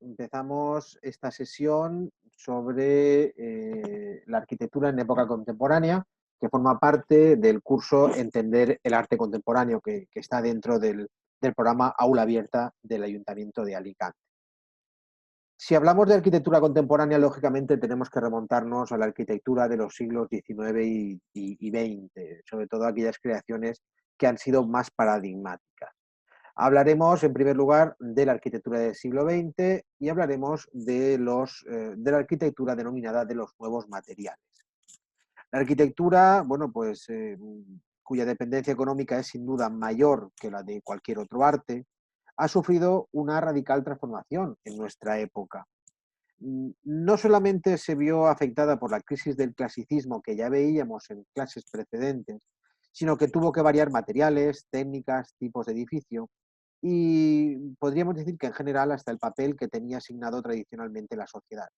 Empezamos esta sesión sobre la arquitectura en época contemporánea, que forma parte del curso Entender el arte contemporáneo, que está dentro del programa Aula Abierta del Ayuntamiento de Alicante. Si hablamos de arquitectura contemporánea, lógicamente tenemos que remontarnos a la arquitectura de los siglos XIX y XX, sobre todo aquellas creaciones que han sido más paradigmáticas. Hablaremos, en primer lugar, de la arquitectura del siglo XX y hablaremos de la arquitectura denominada de los nuevos materiales. La arquitectura, bueno, pues, cuya dependencia económica es sin duda mayor que la de cualquier otro arte, ha sufrido una radical transformación en nuestra época. No solamente se vio afectada por la crisis del clasicismo que ya veíamos en clases precedentes, sino que tuvo que variar materiales, técnicas, tipos de edificio y podríamos decir que en general hasta el papel que tenía asignado tradicionalmente la sociedad.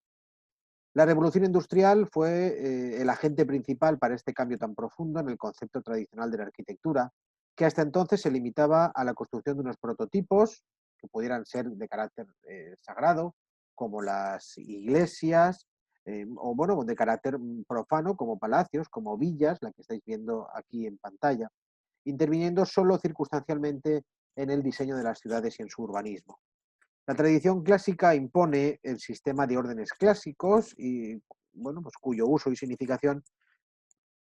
La revolución industrial fue el agente principal para este cambio tan profundo en el concepto tradicional de la arquitectura, que hasta entonces se limitaba a la construcción de unos prototipos que pudieran ser de carácter sagrado, como las iglesias, o bueno, de carácter profano, como palacios, como villas, la que estáis viendo aquí en pantalla, interviniendo solo circunstancialmente en el diseño de las ciudades y en su urbanismo. La tradición clásica impone el sistema de órdenes clásicos y, bueno, pues cuyo uso y significación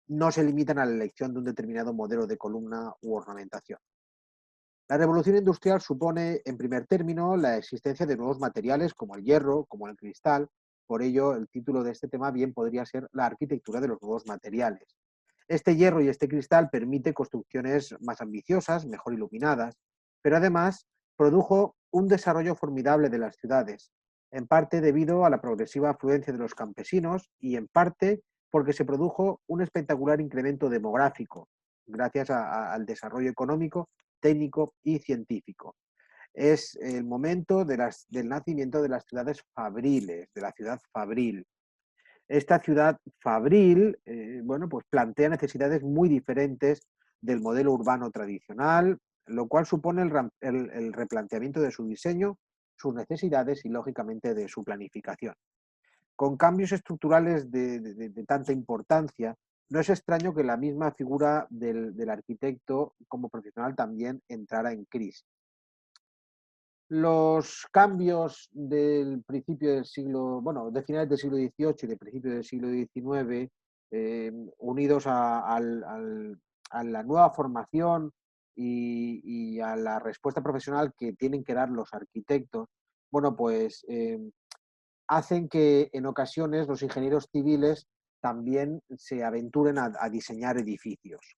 no se limitan a la elección de un determinado modelo de columna u ornamentación. La revolución industrial supone, en primer término, la existencia de nuevos materiales como el hierro, como el cristal. Por ello, el título de este tema bien podría ser La arquitectura de los nuevos materiales. Este hierro y este cristal permite construcciones más ambiciosas, mejor iluminadas, pero además produjo un desarrollo formidable de las ciudades, en parte debido a la progresiva afluencia de los campesinos y en parte porque se produjo un espectacular incremento demográfico gracias al desarrollo económico, técnico y científico. Es el momento del nacimiento de las ciudades fabriles, de la ciudad fabril. Esta ciudad fabril, bueno, pues plantea necesidades muy diferentes del modelo urbano tradicional, lo cual supone el replanteamiento de su diseño, sus necesidades y, lógicamente, de su planificación. Con cambios estructurales de tanta importancia, no es extraño que la misma figura del arquitecto como profesional también entrara en crisis. Los cambios del principio del siglo, bueno, de finales del siglo XVIII y de principios del siglo XIX, unidos a la nueva formación y a la respuesta profesional que tienen que dar los arquitectos, bueno, pues hacen que en ocasiones los ingenieros civiles también se aventuren a diseñar edificios.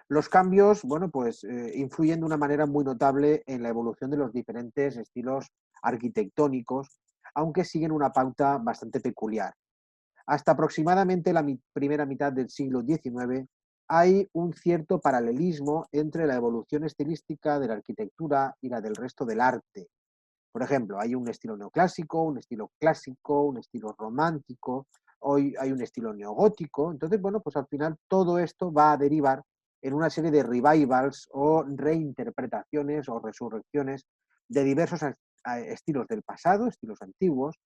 Los cambios, bueno, pues influyen de una manera muy notable en la evolución de los diferentes estilos arquitectónicos, aunque siguen una pauta bastante peculiar. Hasta aproximadamente la primera mitad del siglo XIX hay un cierto paralelismo entre la evolución estilística de la arquitectura y la del resto del arte. Por ejemplo, hay un estilo neoclásico, un estilo clásico, un estilo romántico, hoy hay un estilo neogótico. Entonces, bueno, pues al final todo esto va a derivar en una serie de revivals o reinterpretaciones o resurrecciones de diversos estilos del pasado, estilos antiguos,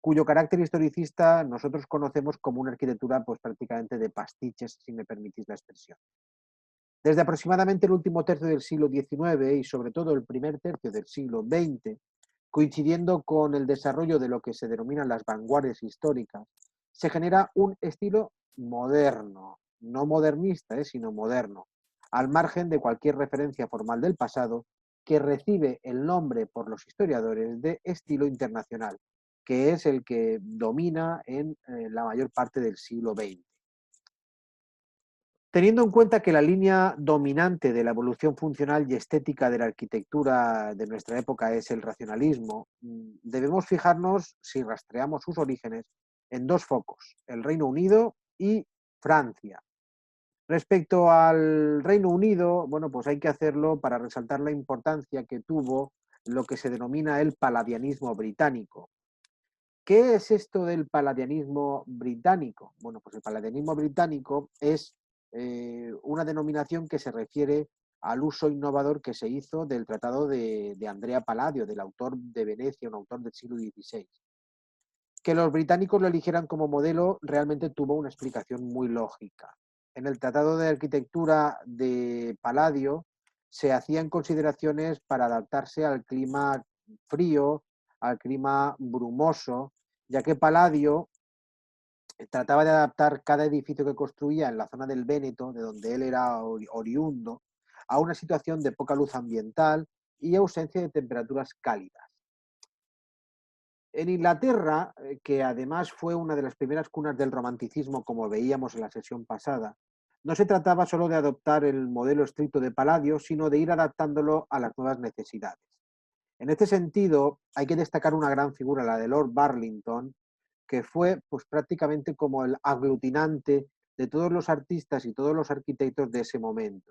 cuyo carácter historicista nosotros conocemos como una arquitectura pues prácticamente de pastiches, si me permitís la expresión. Desde aproximadamente el último tercio del siglo XIX y sobre todo el primer tercio del siglo XX, coincidiendo con el desarrollo de lo que se denominan las vanguardias históricas, se genera un estilo moderno, no modernista, sino moderno, al margen de cualquier referencia formal del pasado, que recibe el nombre por los historiadores de estilo internacional, que es el que domina en la mayor parte del siglo XX. Teniendo en cuenta que la línea dominante de la evolución funcional y estética de la arquitectura de nuestra época es el racionalismo, debemos fijarnos, si rastreamos sus orígenes, en dos focos, el Reino Unido y Francia. Respecto al Reino Unido, bueno, pues hay que hacerlo para resaltar la importancia que tuvo lo que se denomina el palladianismo británico. ¿Qué es esto del palladianismo británico? Bueno, pues el palladianismo británico es una denominación que se refiere al uso innovador que se hizo del tratado de Andrea Palladio, del autor de Venecia, un autor del siglo XVI. Que los británicos lo eligieran como modelo realmente tuvo una explicación muy lógica. En el Tratado de Arquitectura de Palladio se hacían consideraciones para adaptarse al clima frío, al clima brumoso, ya que Palladio trataba de adaptar cada edificio que construía en la zona del Véneto, de donde él era oriundo, a una situación de poca luz ambiental y ausencia de temperaturas cálidas. En Inglaterra, que además fue una de las primeras cunas del romanticismo, como veíamos en la sesión pasada, no se trataba solo de adoptar el modelo estricto de Palladio, sino de ir adaptándolo a las nuevas necesidades. En este sentido, hay que destacar una gran figura, la de Lord Burlington, que fue pues, prácticamente como el aglutinante de todos los artistas y todos los arquitectos de ese momento.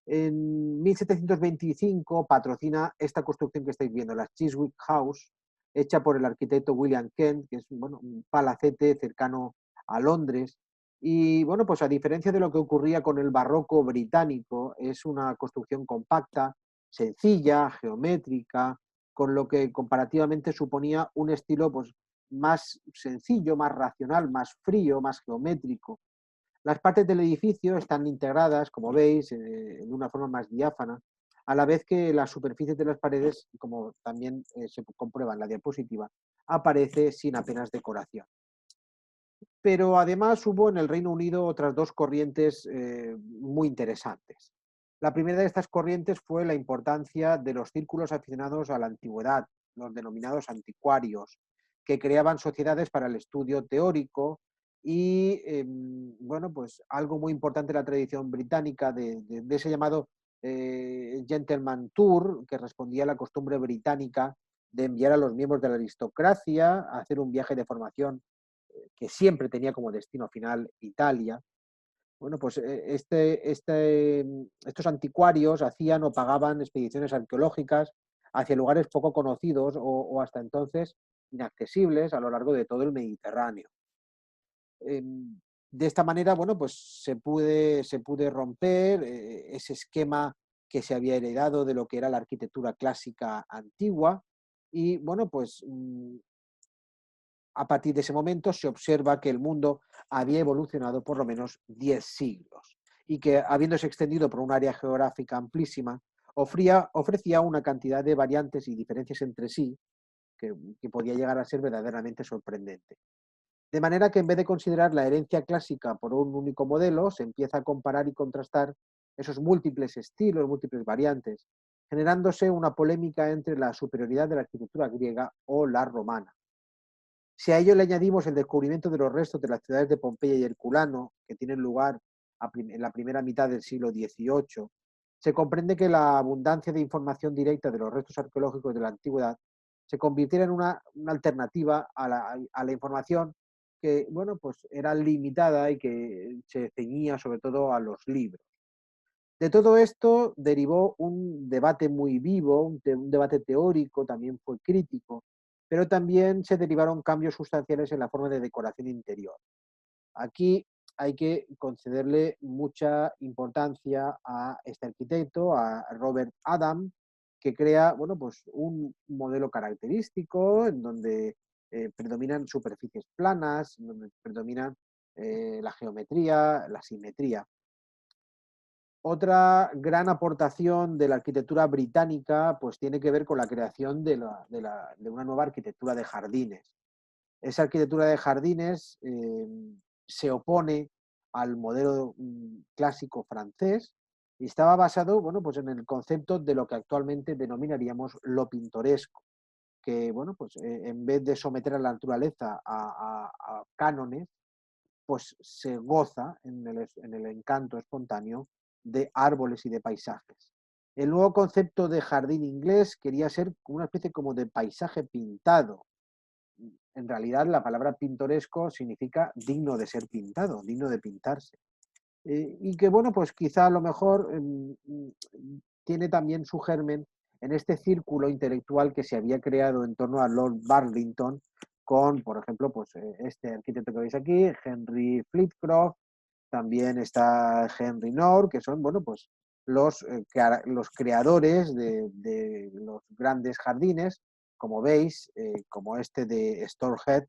En 1725 patrocina esta construcción que estáis viendo, la Chiswick House, hecha por el arquitecto William Kent, que es bueno, un palacete cercano a Londres. Y bueno, pues a diferencia de lo que ocurría con el barroco británico, es una construcción compacta, sencilla, geométrica, con lo que comparativamente suponía un estilo pues, más sencillo, más racional, más frío, más geométrico. Las partes del edificio están integradas, como veis, de una forma más diáfana, a la vez que las superficies de las paredes, como también se comprueba en la diapositiva, aparece sin apenas decoración. Pero además hubo en el Reino Unido otras dos corrientes muy interesantes. La primera de estas corrientes fue la importancia de los círculos aficionados a la antigüedad, los denominados anticuarios, que creaban sociedades para el estudio teórico y, bueno, pues algo muy importante en la tradición británica de ese llamado Gentleman Tour, que respondía a la costumbre británica de enviar a los miembros de la aristocracia a hacer un viaje de formación que siempre tenía como destino final Italia. Bueno, pues estos anticuarios hacían o pagaban expediciones arqueológicas hacia lugares poco conocidos o hasta entonces inaccesibles a lo largo de todo el Mediterráneo. De esta manera, bueno, pues se puede romper ese esquema que se había heredado de lo que era la arquitectura clásica antigua y, bueno, pues a partir de ese momento se observa que el mundo había evolucionado por lo menos 10 siglos y que, habiéndose extendido por un área geográfica amplísima, ofrecía una cantidad de variantes y diferencias entre sí que podía llegar a ser verdaderamente sorprendente. De manera que en vez de considerar la herencia clásica por un único modelo, se empieza a comparar y contrastar esos múltiples estilos, múltiples variantes, generándose una polémica entre la superioridad de la arquitectura griega o la romana. Si a ello le añadimos el descubrimiento de los restos de las ciudades de Pompeya y Herculano, que tienen lugar en la primera mitad del siglo XVIII, se comprende que la abundancia de información directa de los restos arqueológicos de la antigüedad se convirtiera en una alternativa a la información que, bueno, pues era limitada y que se ceñía sobre todo a los libros. De todo esto derivó un debate muy vivo, un debate teórico, también fue crítico, pero también se derivaron cambios sustanciales en la forma de decoración interior. Aquí hay que concederle mucha importancia a este arquitecto, a Robert Adam, que crea, bueno, pues un modelo característico en donde predominan superficies planas, en donde predominan la geometría, la simetría. Otra gran aportación de la arquitectura británica pues tiene que ver con la creación de una nueva arquitectura de jardines. Esa arquitectura de jardines se opone al modelo clásico francés y estaba basado, bueno, pues en el concepto de lo que actualmente denominaríamos lo pintoresco, que, bueno, pues en vez de someter a la naturaleza a cánones, pues se goza en el encanto espontáneo de árboles y de paisajes. El nuevo concepto de jardín inglés quería ser una especie como de paisaje pintado. En realidad la palabra pintoresco significa digno de ser pintado, digno de pintarse. Y que bueno, pues quizá a lo mejor tiene también su germen en este círculo intelectual que se había creado en torno a Lord Burlington con, por ejemplo, pues este arquitecto que veis aquí, Henry Flitcroft, también está Henry Nord, que son, bueno, pues los creadores de los grandes jardines, como veis, como este de Storehead,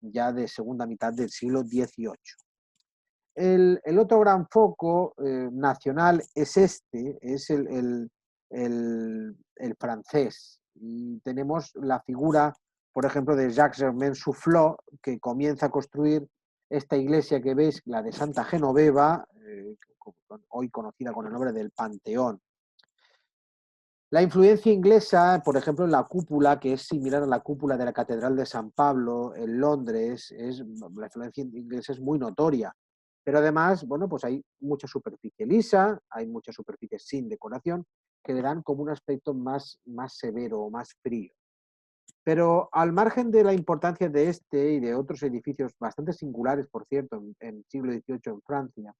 ya de segunda mitad del siglo XVIII. El otro gran foco nacional es el francés. Y tenemos la figura, por ejemplo, de Jacques-Germain Soufflot, que comienza a construir esta iglesia que veis, la de Santa Genoveva, hoy conocida con el nombre del Panteón. La influencia inglesa, por ejemplo, en la cúpula, que es similar a la cúpula de la Catedral de San Pablo en Londres, la influencia inglesa es muy notoria. Pero además, bueno, pues hay mucha superficie lisa, hay mucha superficie sin decoración, que le dan como un aspecto más severo, más frío. Pero al margen de la importancia de este y de otros edificios bastante singulares, por cierto, en siglo XVIII en Francia,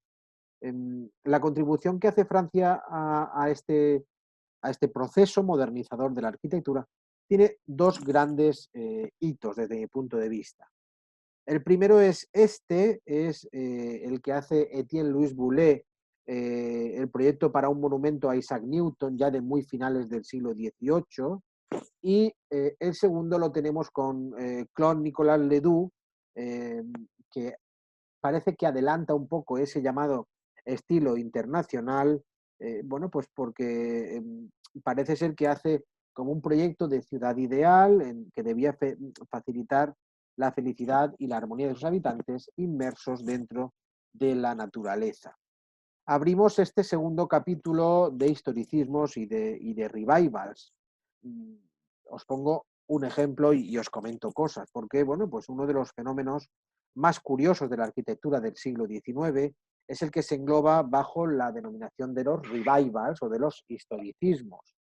la contribución que hace Francia a este proceso modernizador de la arquitectura tiene dos grandes hitos desde mi punto de vista. El primero es el que hace Étienne Louis Boullée, el proyecto para un monumento a Isaac Newton, ya de muy finales del siglo XVIII, y el segundo lo tenemos con Claude Nicolas Ledoux, que parece que adelanta un poco ese llamado estilo internacional, bueno, pues porque parece ser que hace como un proyecto de ciudad ideal que debía facilitar la felicidad y la armonía de sus habitantes inmersos dentro de la naturaleza. Abrimos este segundo capítulo de historicismos y de revivals. Os pongo un ejemplo y os comento cosas, porque bueno, pues uno de los fenómenos más curiosos de la arquitectura del siglo XIX es el que se engloba bajo la denominación de los revivals o de los historicismos.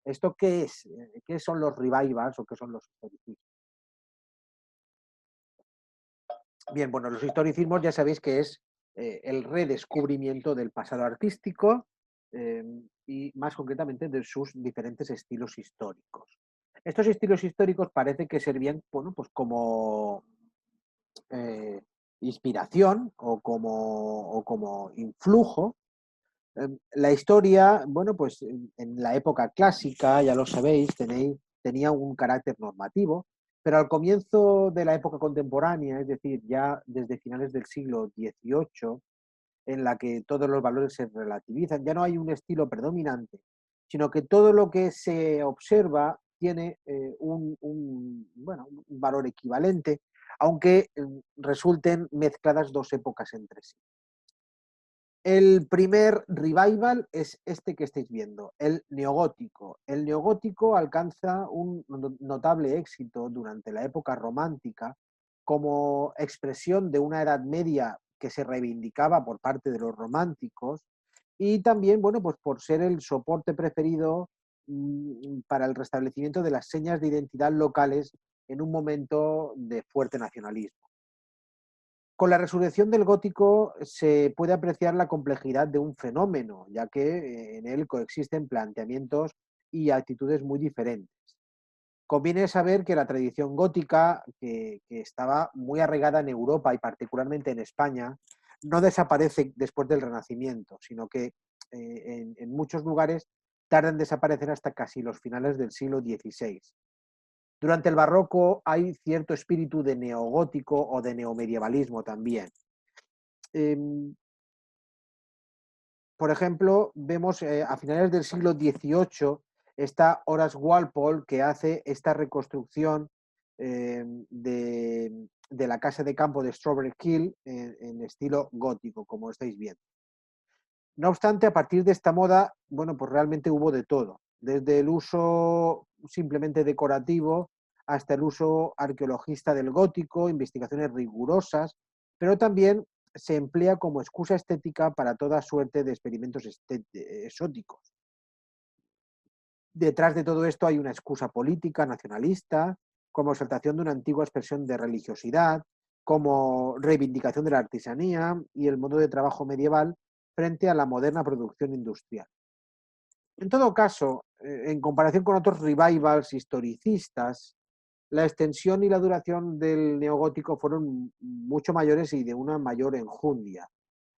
¿Esto qué es? ¿Qué son los revivals o qué son los historicismos? Bien, bueno, los historicismos ya sabéis que es el redescubrimiento del pasado artístico eh, y más concretamente de sus diferentes estilos históricos. Estos estilos históricos parece que servían, bueno, pues como eh, inspiración o como influjo. La historia, bueno, pues en la época clásica, ya lo sabéis, tenía un carácter normativo, pero al comienzo de la época contemporánea, es decir, ya desde finales del siglo XVIII, en la que todos los valores se relativizan, ya no hay un estilo predominante, sino que todo lo que se observa tiene bueno, un valor equivalente, aunque resulten mezcladas dos épocas entre sí. El primer revival es este que estáis viendo, el neogótico. El neogótico alcanza un notable éxito durante la época romántica como expresión de una Edad Media que se reivindicaba por parte de los románticos y también, bueno, pues por ser el soporte preferido para el restablecimiento de las señas de identidad locales en un momento de fuerte nacionalismo. Con la resurrección del gótico se puede apreciar la complejidad de un fenómeno, ya que en él coexisten planteamientos y actitudes muy diferentes. Conviene saber que la tradición gótica, que estaba muy arraigada en Europa y particularmente en España, no desaparece después del Renacimiento, sino que en muchos lugares tarda en desaparecer hasta casi los finales del siglo XVI. Durante el barroco hay cierto espíritu de neogótico o de neomedievalismo también. Por ejemplo, vemos a finales del siglo XVIII está Horace Walpole que hace esta reconstrucción de la casa de campo de Strawberry Hill en estilo gótico, como estáis viendo. No obstante, a partir de esta moda, bueno, pues realmente hubo de todo, desde el uso simplemente decorativo hasta el uso arqueologista del gótico, investigaciones rigurosas, pero también se emplea como excusa estética para toda suerte de experimentos exóticos. Detrás de todo esto hay una excusa política, nacionalista, como exaltación de una antigua expresión de religiosidad, como reivindicación de la artesanía y el modo de trabajo medieval frente a la moderna producción industrial. En todo caso, en comparación con otros revivals historicistas, la extensión y la duración del neogótico fueron mucho mayores y de una mayor enjundia.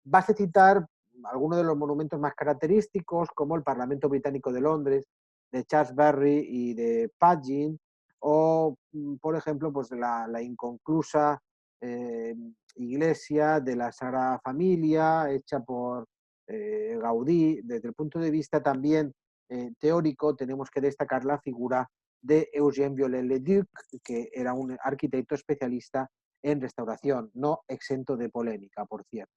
Basta citar algunos de los monumentos más característicos, como el Parlamento Británico de Londres, de Shaftesbury y de Pagin, o, por ejemplo, pues la inconclusa iglesia de la Sagrada Familia, hecha por Gaudí. Desde el punto de vista también teórico, tenemos que destacar la figura de Eugène Viollet-le-Duc, que era un arquitecto especialista en restauración, no exento de polémica, por cierto.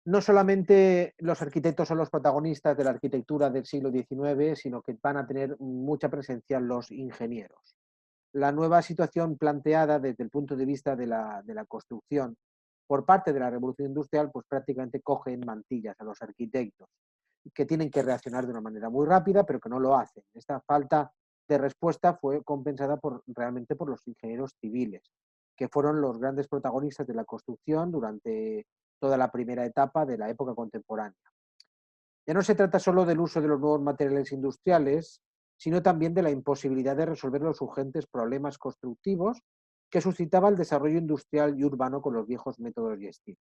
No solamente los arquitectos son los protagonistas de la arquitectura del siglo XIX, sino que van a tener mucha presencia los ingenieros. La nueva situación planteada desde el punto de vista de la construcción por parte de la revolución industrial, pues prácticamente coge en mantillas a los arquitectos, que tienen que reaccionar de una manera muy rápida, pero que no lo hacen. Esta falta de respuesta fue compensada realmente por los ingenieros civiles, que fueron los grandes protagonistas de la construcción durante toda la primera etapa de la época contemporánea. Ya no se trata solo del uso de los nuevos materiales industriales, sino también de la imposibilidad de resolver los urgentes problemas constructivos que suscitaba el desarrollo industrial y urbano con los viejos métodos y estilos.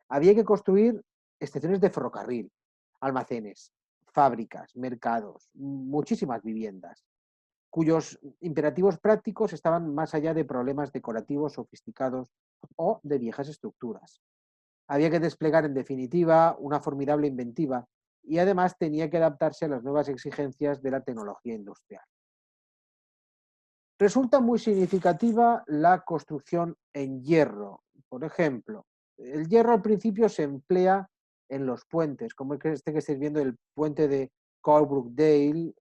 Había que construir estaciones de ferrocarril, almacenes, fábricas, mercados, muchísimas viviendas, cuyos imperativos prácticos estaban más allá de problemas decorativos sofisticados o de viejas estructuras. Había que desplegar, en definitiva, una formidable inventiva y además tenía que adaptarse a las nuevas exigencias de la tecnología industrial. Resulta muy significativa la construcción en hierro. Por ejemplo, el hierro al principio se emplea en los puentes, como este que estáis viendo, el puente de Coalbrookdale,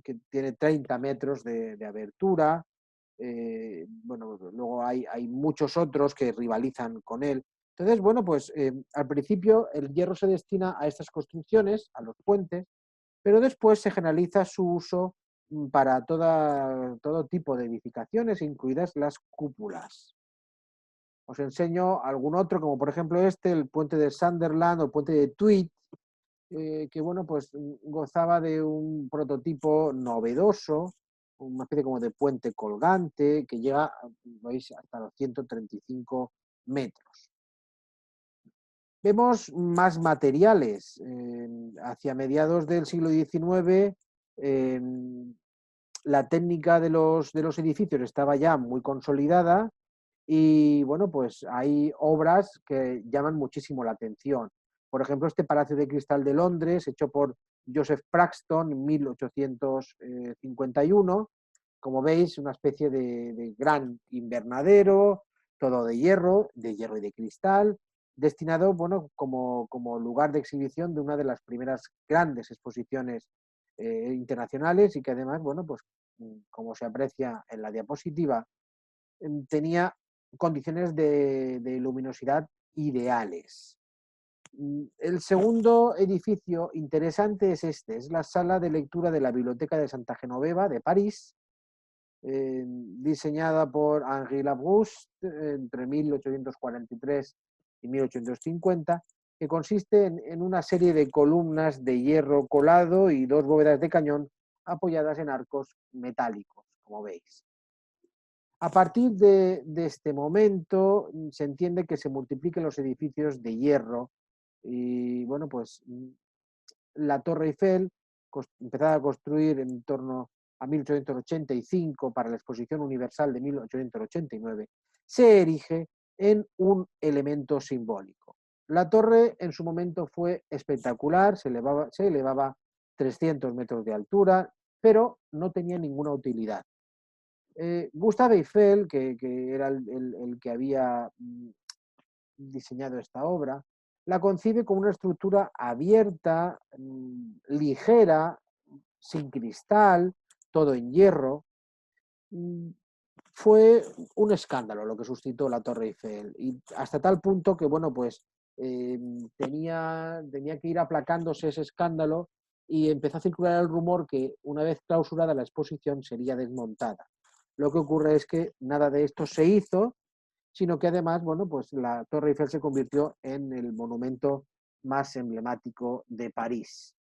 que tiene 30 metros de abertura. Bueno, luego hay muchos otros que rivalizan con él. Entonces, bueno, pues al principio el hierro se destina a estas construcciones, a los puentes, pero después se generaliza su uso para todo tipo de edificaciones, incluidas las cúpulas. Os enseño algún otro, como por ejemplo este, el puente de Sunderland o el puente de Tweed, que bueno, pues gozaba de un prototipo novedoso, una especie como de puente colgante que llega, veis, hasta los 135 metros. Vemos más materiales. Hacia mediados del siglo XIX, la técnica de los edificios estaba ya muy consolidada y bueno, pues hay obras que llaman muchísimo la atención. Por ejemplo, este Palacio de Cristal de Londres, hecho por Joseph Praxton en 1851. Como veis, una especie de gran invernadero, todo de hierro y de cristal, destinado, bueno, como lugar de exhibición de una de las primeras grandes exposiciones internacionales y que además, bueno, pues como se aprecia en la diapositiva, tenía condiciones de luminosidad ideales. El segundo edificio interesante es este, es la sala de lectura de la Biblioteca de Santa Genoveva de París, diseñada por Henri Labrousse entre 1843 y 1850, que consiste en una serie de columnas de hierro colado y dos bóvedas de cañón apoyadas en arcos metálicos, como veis. A partir de este momento se entiende que se multipliquen los edificios de hierro y, bueno, pues la Torre Eiffel, empezada a construir en torno a 1885 para la Exposición Universal de 1889, se erige en un elemento simbólico. La torre en su momento fue espectacular, se elevaba 300 metros de altura, pero no tenía ninguna utilidad. Gustave Eiffel, que era el que había diseñado esta obra, la concibe como una estructura abierta, ligera, sin cristal, todo en hierro. Fue un escándalo lo que suscitó la Torre Eiffel y hasta tal punto que, bueno, pues tenía que ir aplacándose ese escándalo y empezó a circular el rumor que una vez clausurada la exposición sería desmontada. Lo que ocurre es que nada de esto se hizo, sino que además, bueno, pues la Torre Eiffel se convirtió en el monumento más emblemático de París.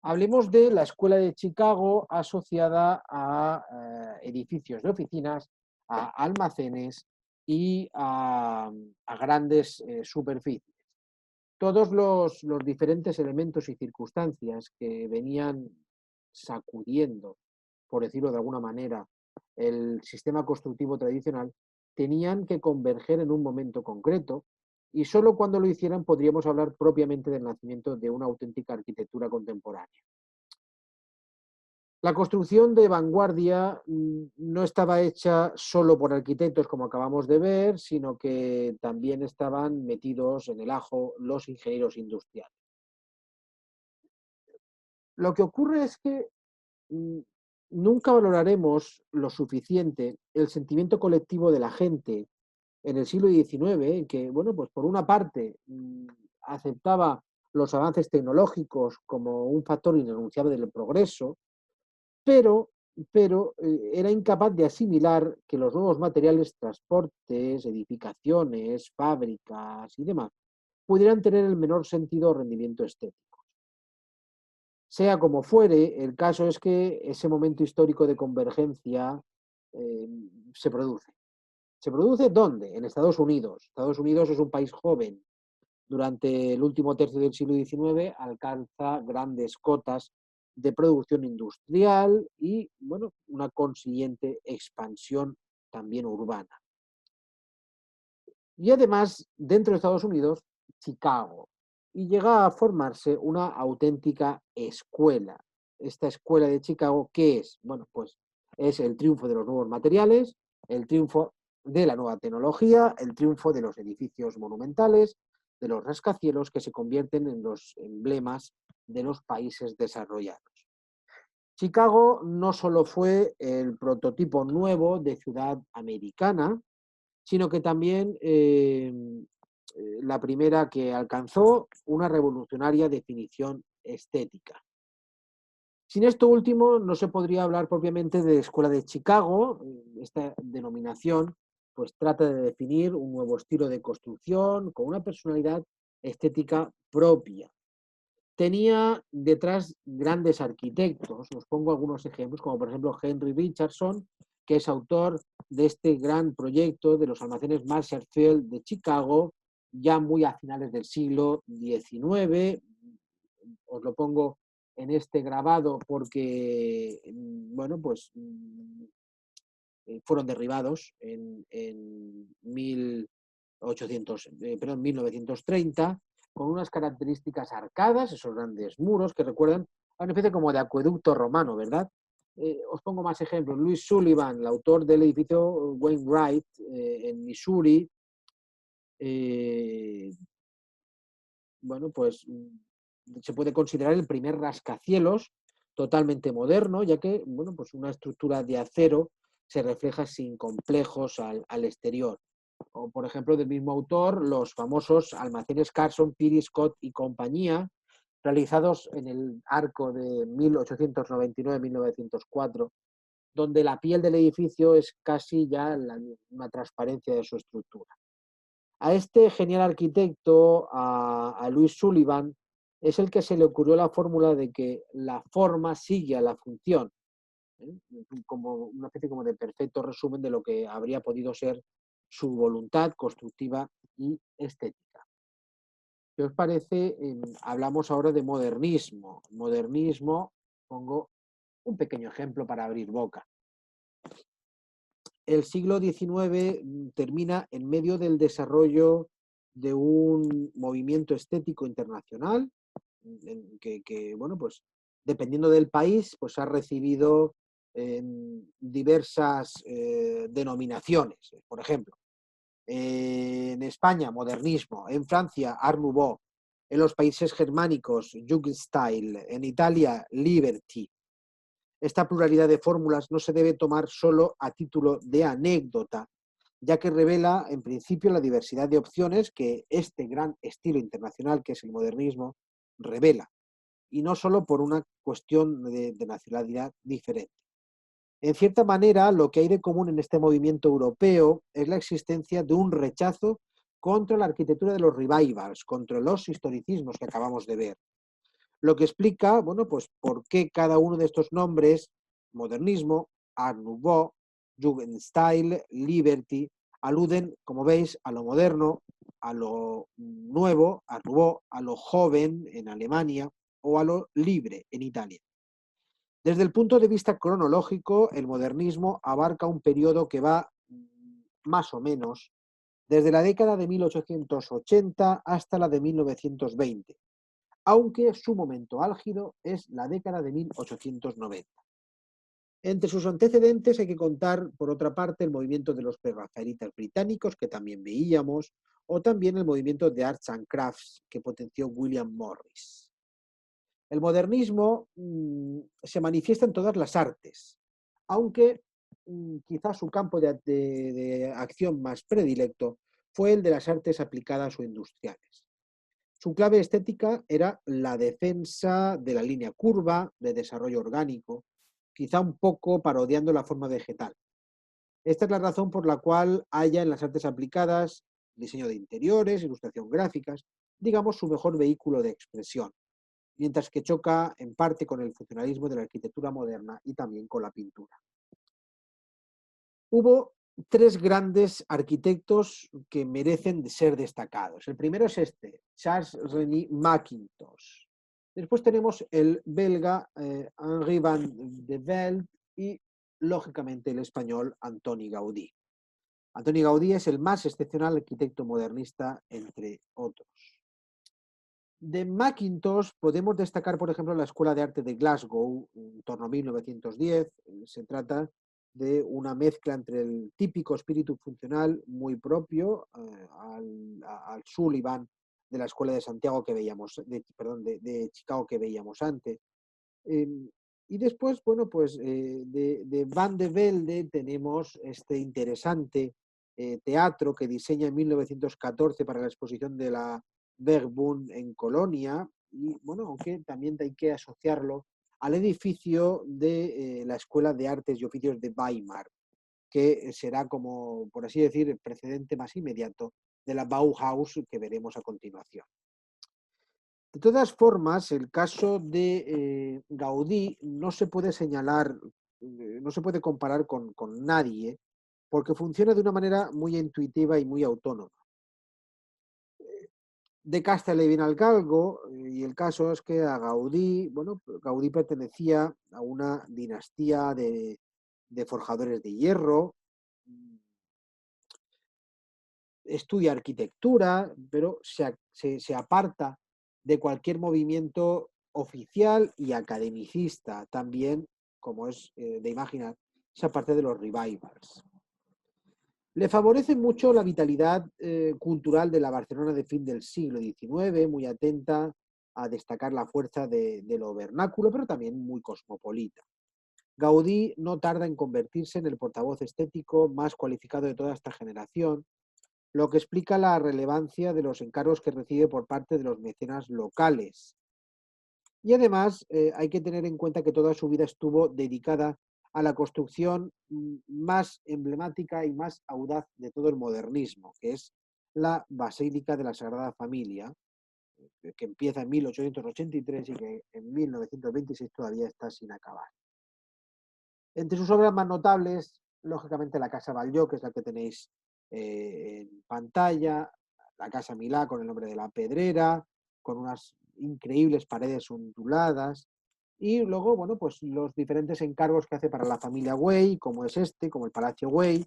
Hablemos de la Escuela de Chicago asociada a edificios de oficinas, a almacenes y a grandes superficies. Todos los diferentes elementos y circunstancias que venían sacudiendo, por decirlo de alguna manera, el sistema constructivo tradicional, tenían que converger en un momento concreto y solo cuando lo hicieran podríamos hablar propiamente del nacimiento de una auténtica arquitectura contemporánea. La construcción de vanguardia no estaba hecha solo por arquitectos, como acabamos de ver, sino que también estaban metidos en el ajo los ingenieros industriales. Lo que ocurre es que mm, nunca valoraremos lo suficiente el sentimiento colectivo de la gente en el siglo XIX, en que, bueno, pues por una parte aceptaba los avances tecnológicos como un factor irrenunciable del progreso, pero, pero era incapaz de asimilar que los nuevos materiales, transportes, edificaciones, fábricas y demás, pudieran tener el menor sentido o rendimiento estético. Sea como fuere, el caso es que ese momento histórico de convergencia eh, se produce. ¿Se produce dónde? En Estados Unidos. Estados Unidos es un país joven. Durante el último tercio del siglo XIX alcanza grandes cotas de producción industrial y, bueno, una consiguiente expansión también urbana. Y además, dentro de Estados Unidos, Chicago. Y llega a formarse una auténtica escuela. Esta escuela de Chicago, ¿qué es? Bueno, pues es el triunfo de los nuevos materiales, el triunfo de la nueva tecnología, el triunfo de los edificios monumentales, de los rascacielos que se convierten en los emblemas de los países desarrollados. Chicago no solo fue el prototipo nuevo de ciudad americana, sino que también la primera que alcanzó una revolucionaria definición estética. Sin esto último, no se podría hablar propiamente de Escuela de Chicago. Esta denominación pues trata de definir un nuevo estilo de construcción con una personalidad estética propia. Tenía detrás grandes arquitectos, os pongo algunos ejemplos, como por ejemplo Henry Richardson, que es autor de este gran proyecto de los almacenes Marshall Field de Chicago, ya muy a finales del siglo XIX. Os lo pongo en este grabado porque, bueno, pues fueron derribados en 1930, con unas características arcadas, esos grandes muros que recuerdan a una especie como de acueducto romano, ¿verdad? Os pongo más ejemplos. Louis Sullivan, el autor del edificio Wainwright en Missouri, eh, bueno, pues se puede considerar el primer rascacielos totalmente moderno, ya que, bueno, pues una estructura de acero se refleja sin complejos al exterior. O, por ejemplo, del mismo autor, los famosos almacenes Carson, Pirie, Scott y compañía, realizados en el arco de 1899-1904, donde la piel del edificio es casi ya una transparencia de su estructura. A este genial arquitecto, a Louis Sullivan, es el que se le ocurrió la fórmula de que la forma sigue a la función, ¿eh? Como una especie como de perfecto resumen de lo que habría podido ser su voluntad constructiva y estética. ¿Qué os parece? Hablamos ahora de modernismo. Modernismo, pongo un pequeño ejemplo para abrir boca. El siglo XIX termina en medio del desarrollo de un movimiento estético internacional que, bueno, pues dependiendo del país, pues ha recibido diversas denominaciones. Por ejemplo, en España, modernismo; en Francia, Art Nouveau; en los países germánicos, Jugendstil; en Italia, Liberty. Esta pluralidad de fórmulas no se debe tomar solo a título de anécdota, ya que revela, en principio, la diversidad de opciones que este gran estilo internacional, que es el modernismo, revela, y no solo por una cuestión de nacionalidad diferente. En cierta manera, lo que hay de común en este movimiento europeo es la existencia de un rechazo contra la arquitectura de los revivals, contra los historicismos que acabamos de ver. Lo que explica, bueno, pues por qué cada uno de estos nombres, modernismo, Art Nouveau, Jugendstil, Liberty, Aluden, como veis, a lo moderno, a lo nuevo, a nouveau, a lo joven en Alemania o a lo libre en Italia. Desde el punto de vista cronológico, el modernismo abarca un periodo que va más o menos desde la década de 1880 hasta la de 1920, aunque su momento álgido es la década de 1890. Entre sus antecedentes hay que contar, por otra parte, el movimiento de los prerrafaelitas británicos, que también veíamos, o también el movimiento de Arts and Crafts, que potenció William Morris. El modernismo se manifiesta en todas las artes, aunque quizás su campo de acción más predilecto fue el de las artes aplicadas o industriales. Su clave estética era la defensa de la línea curva, de desarrollo orgánico, quizá un poco parodiando la forma vegetal. Esta es la razón por la cual haya en las artes aplicadas diseño de interiores, ilustración gráficas, digamos su mejor vehículo de expresión, mientras que choca en parte con el funcionalismo de la arquitectura moderna y también con la pintura. Hubo tres grandes arquitectos que merecen ser destacados. El primero es Charles René Mackintosh. Después tenemos el belga Henri van de Velde y, lógicamente, el español Antoni Gaudí. Antoni Gaudí es el más excepcional arquitecto modernista entre otros. De Mackintosh podemos destacar, por ejemplo, la Escuela de Arte de Glasgow, en torno a 1910. Se trata de una mezcla entre el típico espíritu funcional muy propio al Sullivan de la Escuela de Santiago que veíamos, de Chicago que veíamos antes. Y después, bueno, pues de Van de Velde tenemos este interesante teatro que diseña en 1914 para la exposición de la Bergbund en Colonia, y bueno, aunque también hay que asociarlo al edificio de la Escuela de Artes y Oficios de Weimar, que será como, por así decir, el precedente más inmediato de la Bauhaus que veremos a continuación. De todas formas, el caso de Gaudí no se puede señalar, no se puede comparar con nadie, porque funciona de una manera muy intuitiva y muy autónoma. De casta le viene al galgo, y el caso es que a Gaudí, bueno, Gaudí pertenecía a una dinastía de forjadores de hierro, estudia arquitectura, pero se aparta de cualquier movimiento oficial y academicista, también, como es de imaginar, se aparte de los revivals. Le favorece mucho la vitalidad cultural de la Barcelona de fin del siglo XIX, muy atenta a destacar la fuerza de lo vernáculo, pero también muy cosmopolita. Gaudí no tarda en convertirse en el portavoz estético más cualificado de toda esta generación, lo que explica la relevancia de los encargos que recibe por parte de los mecenas locales. Y además hay que tener en cuenta que toda su vida estuvo dedicada a la construcción más emblemática y más audaz de todo el modernismo, que es la Basílica de la Sagrada Familia, que empieza en 1883 y que en 1926 todavía está sin acabar. Entre sus obras más notables, lógicamente la Casa Batlló, que es la que tenéis en pantalla, la Casa Milá con el nombre de la Pedrera, con unas increíbles paredes onduladas, y luego, bueno, pues los diferentes encargos que hace para la familia Güell, como es este, como el Palacio Güell,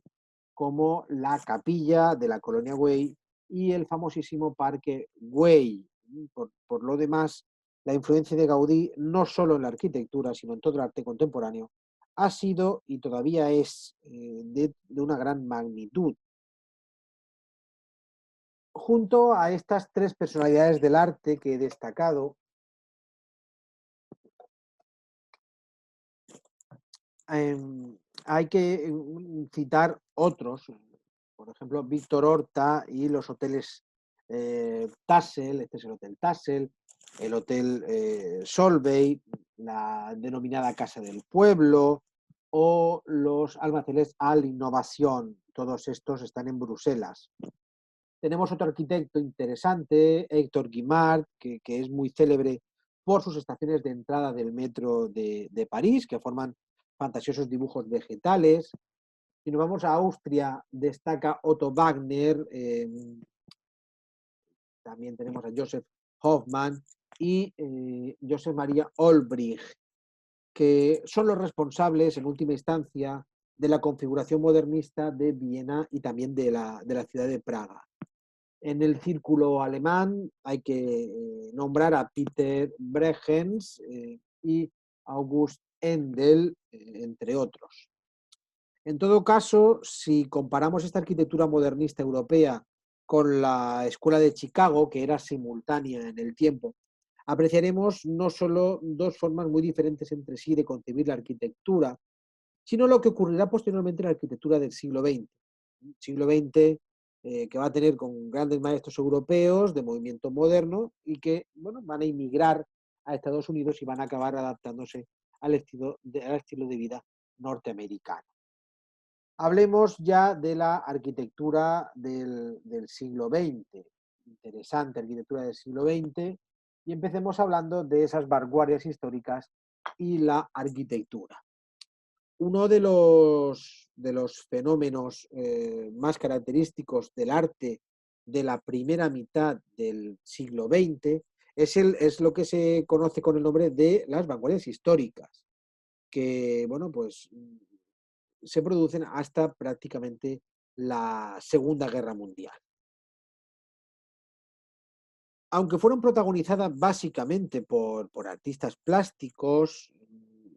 como la capilla de la colonia Güell y el famosísimo Parque Güell. Por lo demás, la influencia de Gaudí, no solo en la arquitectura, sino en todo el arte contemporáneo, ha sido y todavía es de una gran magnitud. Junto a estas tres personalidades del arte que he destacado, hay que citar otros, por ejemplo, Víctor Horta y los hoteles Tassel, este es el Hotel Tassel, el Hotel Solvay, la denominada Casa del Pueblo, o los almacenes Al Innovación. Todos estos están en Bruselas. Tenemos otro arquitecto interesante, Héctor Guimard, que es muy célebre por sus estaciones de entrada del metro de París, que forman fantasiosos dibujos vegetales. Si nos vamos a Austria, destaca Otto Wagner, también tenemos a Joseph Hoffmann y Joseph Maria Olbrich, que son los responsables, en última instancia, de la configuración modernista de Viena y también de la ciudad de Praga. En el círculo alemán hay que nombrar a Peter Bregenz y August Endel, entre otros. En todo caso, si comparamos esta arquitectura modernista europea con la Escuela de Chicago, que era simultánea en el tiempo, apreciaremos no solo dos formas muy diferentes entre sí de concebir la arquitectura, sino lo que ocurrirá posteriormente en la arquitectura del siglo XX. Siglo XX que va a tener con grandes maestros europeos de movimiento moderno y que van a inmigrar a Estados Unidos y van a acabar adaptándose al estilo de vida norteamericano. Hablemos ya de la arquitectura del siglo XX, interesante arquitectura del siglo XX, y empecemos hablando de esas vanguardias históricas y la arquitectura. Uno de los fenómenos más característicos del arte de la primera mitad del siglo XX es lo que se conoce con el nombre de las vanguardias históricas, que se producen hasta prácticamente la Segunda Guerra Mundial. Aunque fueron protagonizadas básicamente por artistas plásticos,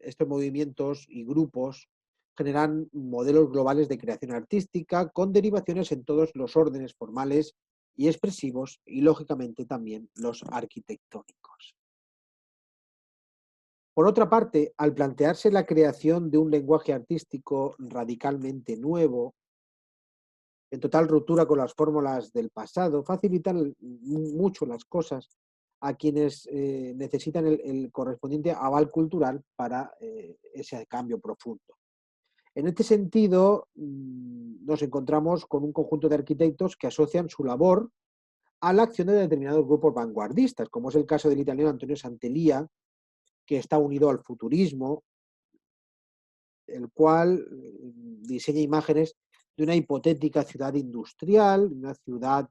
estos movimientos y grupos generan modelos globales de creación artística con derivaciones en todos los órdenes formales y expresivos y, lógicamente, también los arquitectónicos. Por otra parte, al plantearse la creación de un lenguaje artístico radicalmente nuevo, en total ruptura con las fórmulas del pasado, facilitan mucho las cosas a quienes necesitan el correspondiente aval cultural para ese cambio profundo. En este sentido, nos encontramos con un conjunto de arquitectos que asocian su labor a la acción de determinados grupos vanguardistas, como es el caso del italiano Antonio Sant'Elia, que está unido al futurismo, el cual diseña imágenes de una hipotética ciudad industrial, una ciudad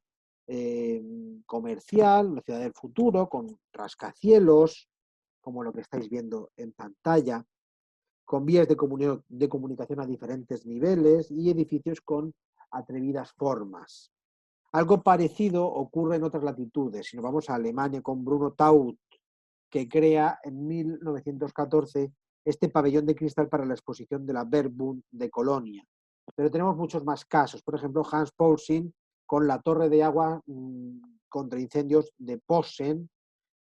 comercial, una ciudad del futuro, con rascacielos, como lo que estáis viendo en pantalla, con vías de comunicación a diferentes niveles y edificios con atrevidas formas. Algo parecido ocurre en otras latitudes. Si nos vamos a Alemania con Bruno Taut, que crea en 1914 este pabellón de cristal para la exposición de la Verbund de Colonia. Pero tenemos muchos más casos. Por ejemplo, Hans Poulsen con la torre de agua contra incendios de Posen,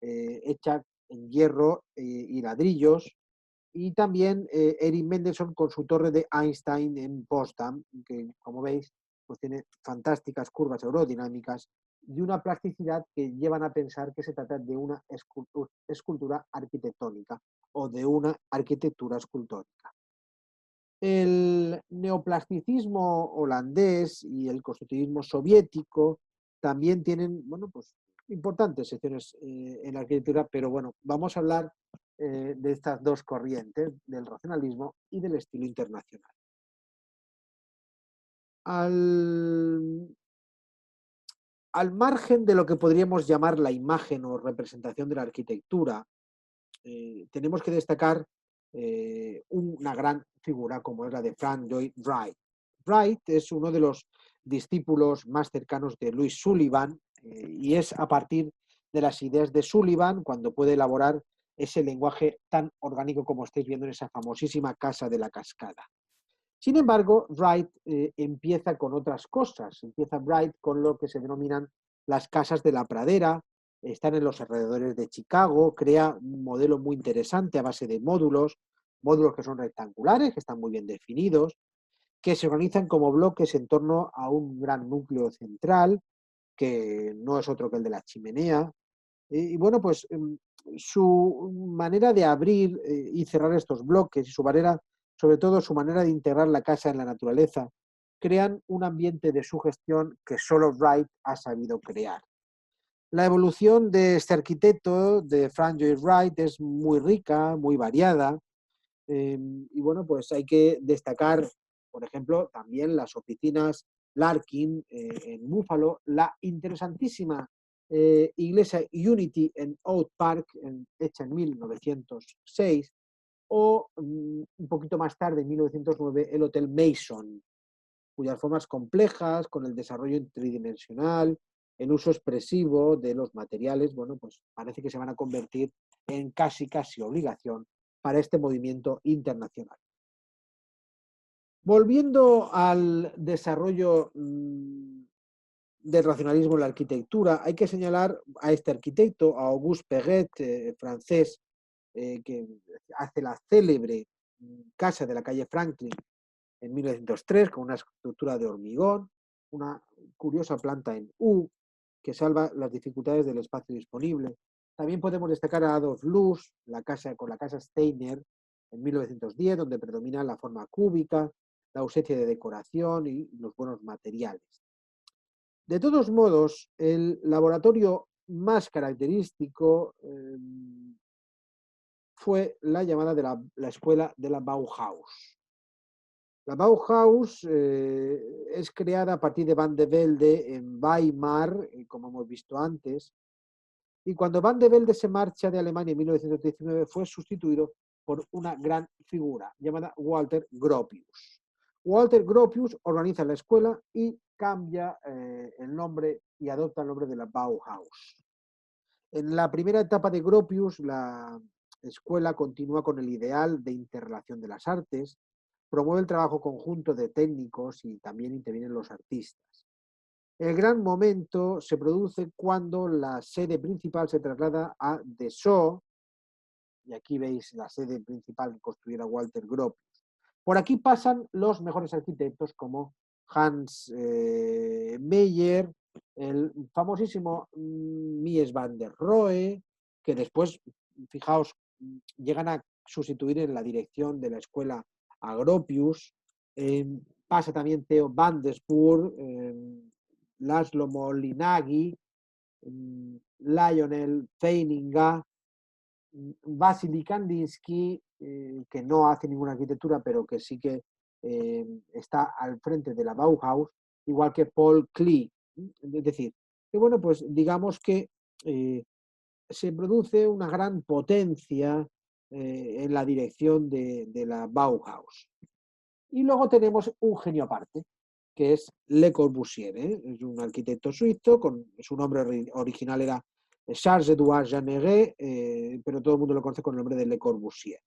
hecha en hierro y ladrillos. Y también Erich Mendelsohn con su torre de Einstein en Potsdam, que, como veis, pues tiene fantásticas curvas aerodinámicas y una plasticidad que llevan a pensar que se trata de una escultura arquitectónica o de una arquitectura escultórica. El neoplasticismo holandés y el constructivismo soviético también tienen, importantes secciones en la arquitectura, pero vamos a hablar de estas dos corrientes, del racionalismo y del estilo internacional. Al margen de lo que podríamos llamar la imagen o representación de la arquitectura, tenemos que destacar una gran figura como es la de Frank Lloyd Wright. Wright es uno de los discípulos más cercanos de Louis Sullivan y es a partir de las ideas de Sullivan cuando puede elaborar ese lenguaje tan orgánico como estáis viendo en esa famosísima Casa de la Cascada. Sin embargo, Wright empieza con otras cosas. Empieza Wright con lo que se denominan las casas de la pradera, están en los alrededores de Chicago, crea un modelo muy interesante a base de módulos que son rectangulares, que están muy bien definidos, que se organizan como bloques en torno a un gran núcleo central, que no es otro que el de la chimenea. Su manera de abrir y cerrar estos bloques y sobre todo su manera de integrar la casa en la naturaleza, crean un ambiente de sugestión que solo Wright ha sabido crear. La evolución de este arquitecto, de Frank Lloyd Wright, es muy rica, muy variada, hay que destacar por ejemplo, también las oficinas Larkin en Buffalo, la interesantísima iglesia Unity en Oak Park, hecha en 1906, o un poquito más tarde, en 1909, el Hotel Mason, cuyas formas complejas, con el desarrollo tridimensional, el uso expresivo de los materiales, bueno, pues parece que se van a convertir en casi obligación para este movimiento internacional. Volviendo al desarrollo del racionalismo en la arquitectura, hay que señalar a este arquitecto, a Auguste Perret, francés, que hace la célebre casa de la calle Franklin en 1903 con una estructura de hormigón, una curiosa planta en U que salva las dificultades del espacio disponible. También podemos destacar a Adolf Loos, con la casa Steiner en 1910, donde predomina la forma cúbica, la ausencia de decoración y los buenos materiales. De todos modos, el laboratorio más característico fue la llamada de la escuela de la Bauhaus. La Bauhaus es creada a partir de Van de Velde en Weimar, como hemos visto antes, y cuando Van de Velde se marcha de Alemania en 1919 fue sustituido por una gran figura llamada Walter Gropius. Walter Gropius organiza la escuela y cambia el nombre y adopta el nombre de la Bauhaus. En la primera etapa de Gropius, la escuela continúa con el ideal de interrelación de las artes, promueve el trabajo conjunto de técnicos y también intervienen los artistas. El gran momento se produce cuando la sede principal se traslada a Dessau, y aquí veis la sede principal que construyera Walter Gropius. Por aquí pasan los mejores arquitectos como Hans Meyer, el famosísimo Mies van der Rohe, que después, fijaos, llegan a sustituir en la dirección de la escuela a Gropius. Pasa también Theo van der Spoor, Laszlo Molinaghi, Lionel Feininga, Vasily Kandinsky, que no hace ninguna arquitectura, pero que sí que está al frente de la Bauhaus, igual que Paul Klee. Es decir, que bueno, pues digamos que se produce una gran potencia en la dirección de la Bauhaus. Y luego tenemos un genio aparte, que es Le Corbusier. Es un arquitecto suizo, su nombre original era Charles-Édouard Jeanneret, pero todo el mundo lo conoce con el nombre de Le Corbusier.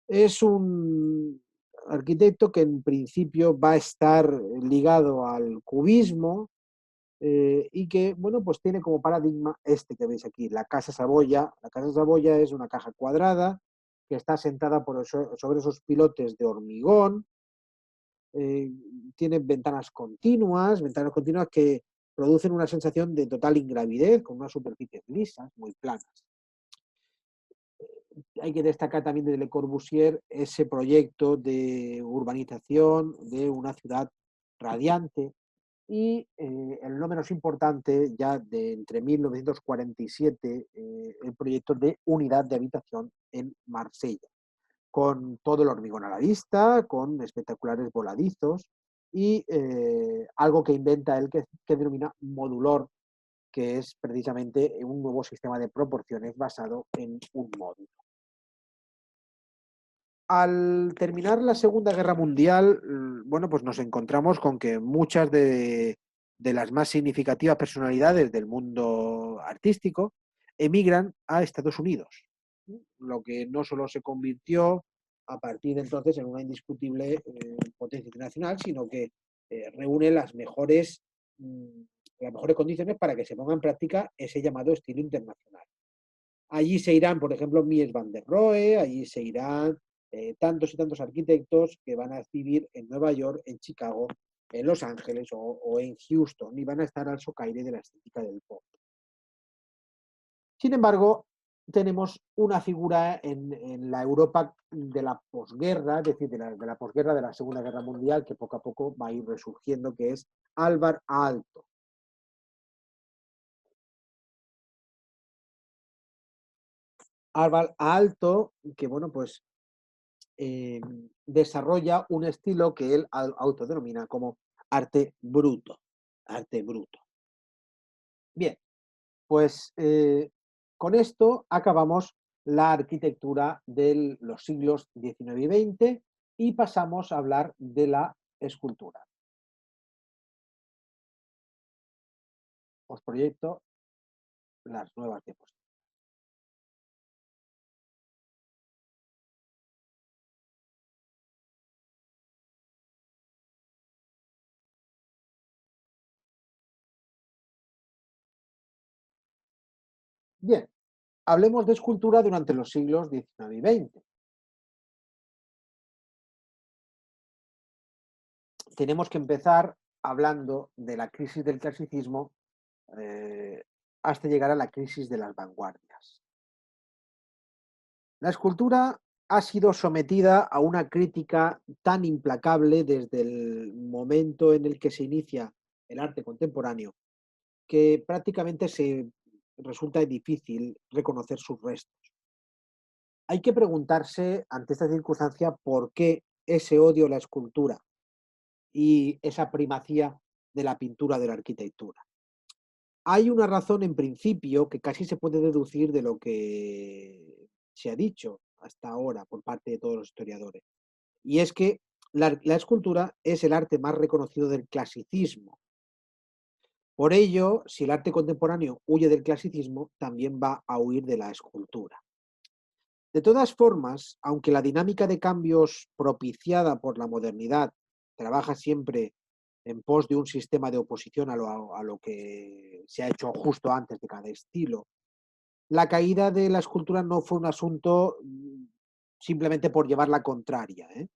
Es un arquitecto que en principio va a estar ligado al cubismo y que, bueno, pues tiene como paradigma este que veis aquí, la Casa Saboya. La Casa Saboya es una caja cuadrada que está sentada sobre esos pilotes de hormigón. Tiene ventanas continuas que producen una sensación de total ingravidez, con unas superficies lisas, muy planas. Hay que destacar también de Le Corbusier ese proyecto de urbanización de una ciudad radiante y el no menos importante, ya de entre 1947, el proyecto de unidad de habitación en Marsella, con todo el hormigón a la vista, con espectaculares voladizos y algo que inventa él que denomina modulor, que es precisamente un nuevo sistema de proporciones basado en un módulo. Al terminar la Segunda Guerra Mundial, bueno, pues nos encontramos con que muchas de las más significativas personalidades del mundo artístico emigran a Estados Unidos, lo que no solo se convirtió a partir de entonces en una indiscutible potencia internacional, sino que reúne las mejores condiciones para que se ponga en práctica ese llamado estilo internacional. Allí se irán, por ejemplo, Mies van der Rohe, allí se irán tantos y tantos arquitectos que van a vivir en Nueva York, en Chicago, en Los Ángeles o en Houston y van a estar al socaire de la estética del pop. Sin embargo, tenemos una figura en la Europa de la posguerra, es decir, de la posguerra de la Segunda Guerra Mundial, que poco a poco va a ir resurgiendo, que es Alvar Aalto. Alvar Aalto, que bueno, pues desarrolla un estilo que él autodenomina como arte bruto. Arte bruto. Bien, pues con esto acabamos la arquitectura de los siglos XIX y XX y pasamos a hablar de la escultura. Os proyecto las nuevas diapositivas. Bien, hablemos de escultura durante los siglos XIX y XX. Tenemos que empezar hablando de la crisis del clasicismo hasta llegar a la crisis de las vanguardias. La escultura ha sido sometida a una crítica tan implacable desde el momento en el que se inicia el arte contemporáneo que prácticamente se resulta difícil reconocer sus restos. Hay que preguntarse ante esta circunstancia por qué ese odio a la escultura y esa primacía de la pintura de la arquitectura. Hay una razón en principio que casi se puede deducir de lo que se ha dicho hasta ahora por parte de todos los historiadores. Y es que la escultura es el arte más reconocido del clasicismo. Por ello, si el arte contemporáneo huye del clasicismo, también va a huir de la escultura. De todas formas, aunque la dinámica de cambios propiciada por la modernidad trabaja siempre en pos de un sistema de oposición a lo que se ha hecho justo antes de cada estilo, la caída de la escultura no fue un asunto simplemente por llevar la contraria, ¿eh?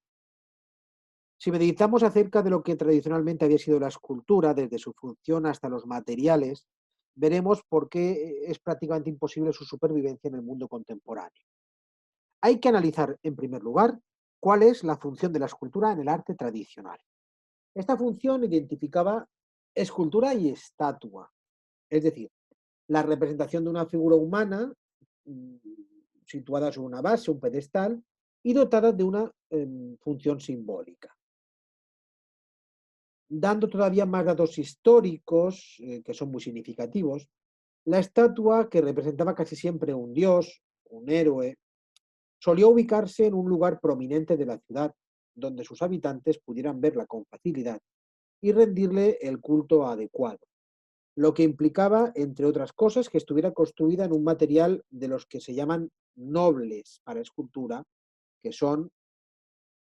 Si meditamos acerca de lo que tradicionalmente había sido la escultura, desde su función hasta los materiales, veremos por qué es prácticamente imposible su supervivencia en el mundo contemporáneo. Hay que analizar, en primer lugar, cuál es la función de la escultura en el arte tradicional. Esta función identificaba escultura y estatua, es decir, la representación de una figura humana mm, situada sobre una base, un pedestal, y dotada de una función simbólica. Dando todavía más datos históricos, que son muy significativos, la estatua, que representaba casi siempre un dios, un héroe, solía ubicarse en un lugar prominente de la ciudad, donde sus habitantes pudieran verla con facilidad y rendirle el culto adecuado, lo que implicaba, entre otras cosas, que estuviera construida en un material de los que se llaman nobles para escultura, que son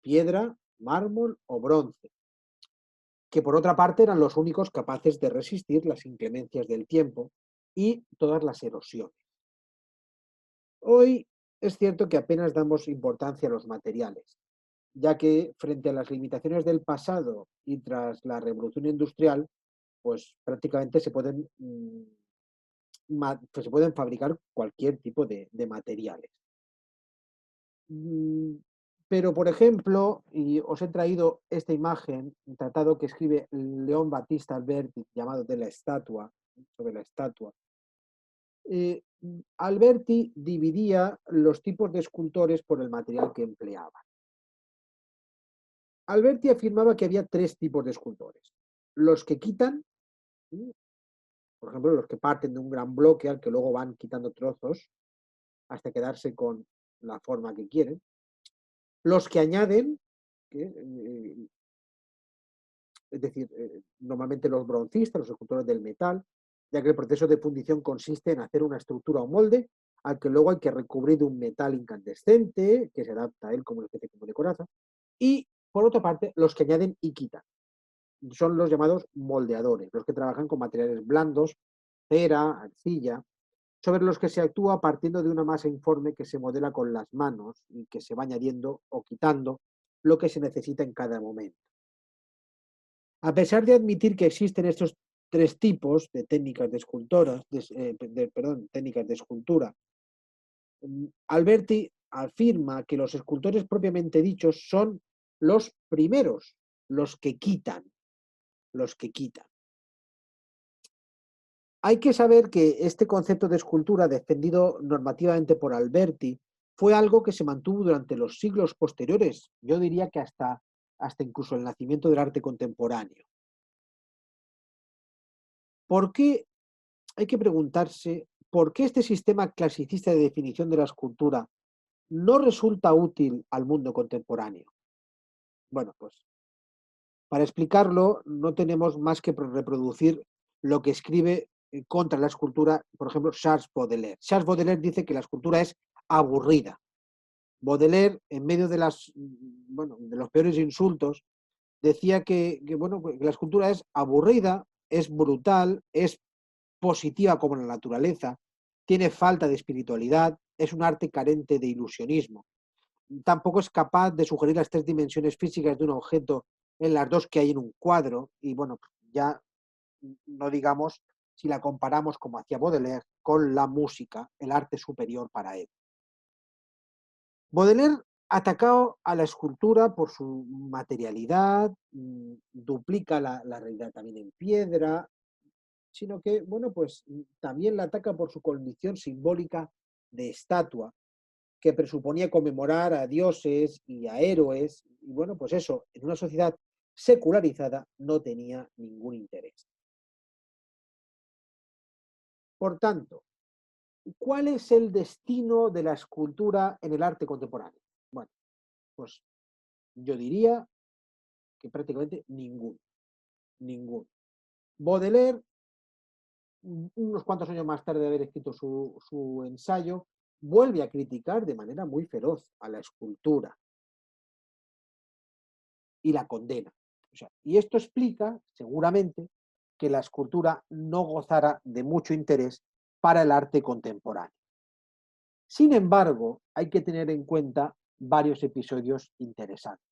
piedra, mármol o bronce, que por otra parte eran los únicos capaces de resistir las inclemencias del tiempo y todas las erosiones. Hoy es cierto que apenas damos importancia a los materiales, ya que frente a las limitaciones del pasado y tras la revolución industrial, pues prácticamente pues se pueden fabricar cualquier tipo de materiales. Mm, Pero, por ejemplo, y os he traído esta imagen, un tratado que escribe León Battista Alberti, llamado de la estatua, sobre la estatua. Alberti dividía los tipos de escultores por el material que empleaban. Alberti afirmaba que había tres tipos de escultores. Los que quitan, por ejemplo, los que parten de un gran bloque al que luego van quitando trozos hasta quedarse con la forma que quieren. Los que añaden, es decir, normalmente los broncistas, los escultores del metal, ya que el proceso de fundición consiste en hacer una estructura o molde al que luego hay que recubrir de un metal incandescente, que se adapta a él como una especie como de coraza, y por otra parte, los que añaden y quitan. Son los llamados moldeadores, los que trabajan con materiales blandos, cera, arcilla, sobre los que se actúa partiendo de una masa informe que se modela con las manos y que se va añadiendo o quitando lo que se necesita en cada momento. A pesar de admitir que existen estos tres tipos de técnicas de técnicas de escultura, Alberti afirma que los escultores propiamente dichos son los primeros, los que quitan, los que quitan. Hay que saber que este concepto de escultura, defendido normativamente por Alberti, fue algo que se mantuvo durante los siglos posteriores, yo diría que hasta incluso el nacimiento del arte contemporáneo. ¿Por qué? Hay que preguntarse por qué este sistema clasicista de definición de la escultura no resulta útil al mundo contemporáneo. Bueno, pues para explicarlo no tenemos más que reproducir lo que escribe contra la escultura, por ejemplo, Charles Baudelaire. Charles Baudelaire dice que la escultura es aburrida. Baudelaire, en medio de bueno, de los peores insultos, decía bueno, que la escultura es aburrida, es brutal, es positiva como la naturaleza, tiene falta de espiritualidad, es un arte carente de ilusionismo. Tampoco es capaz de sugerir las tres dimensiones físicas de un objeto en las dos que hay en un cuadro. Y bueno, ya no digamos si la comparamos, como hacía Baudelaire, con la música, el arte superior para él. Baudelaire atacó a la escultura por su materialidad, duplica la realidad también en piedra, sino que, bueno, pues también la ataca por su condición simbólica de estatua, que presuponía conmemorar a dioses y a héroes, y bueno, pues eso, en una sociedad secularizada no tenía ningún interés. Por tanto, ¿cuál es el destino de la escultura en el arte contemporáneo? Bueno, pues yo diría que prácticamente ninguno, ninguno. Baudelaire, unos cuantos años más tarde de haber escrito su ensayo, vuelve a criticar de manera muy feroz a la escultura y la condena. O sea, y esto explica, seguramente, que la escultura no gozara de mucho interés para el arte contemporáneo. Sin embargo, hay que tener en cuenta varios episodios interesantes.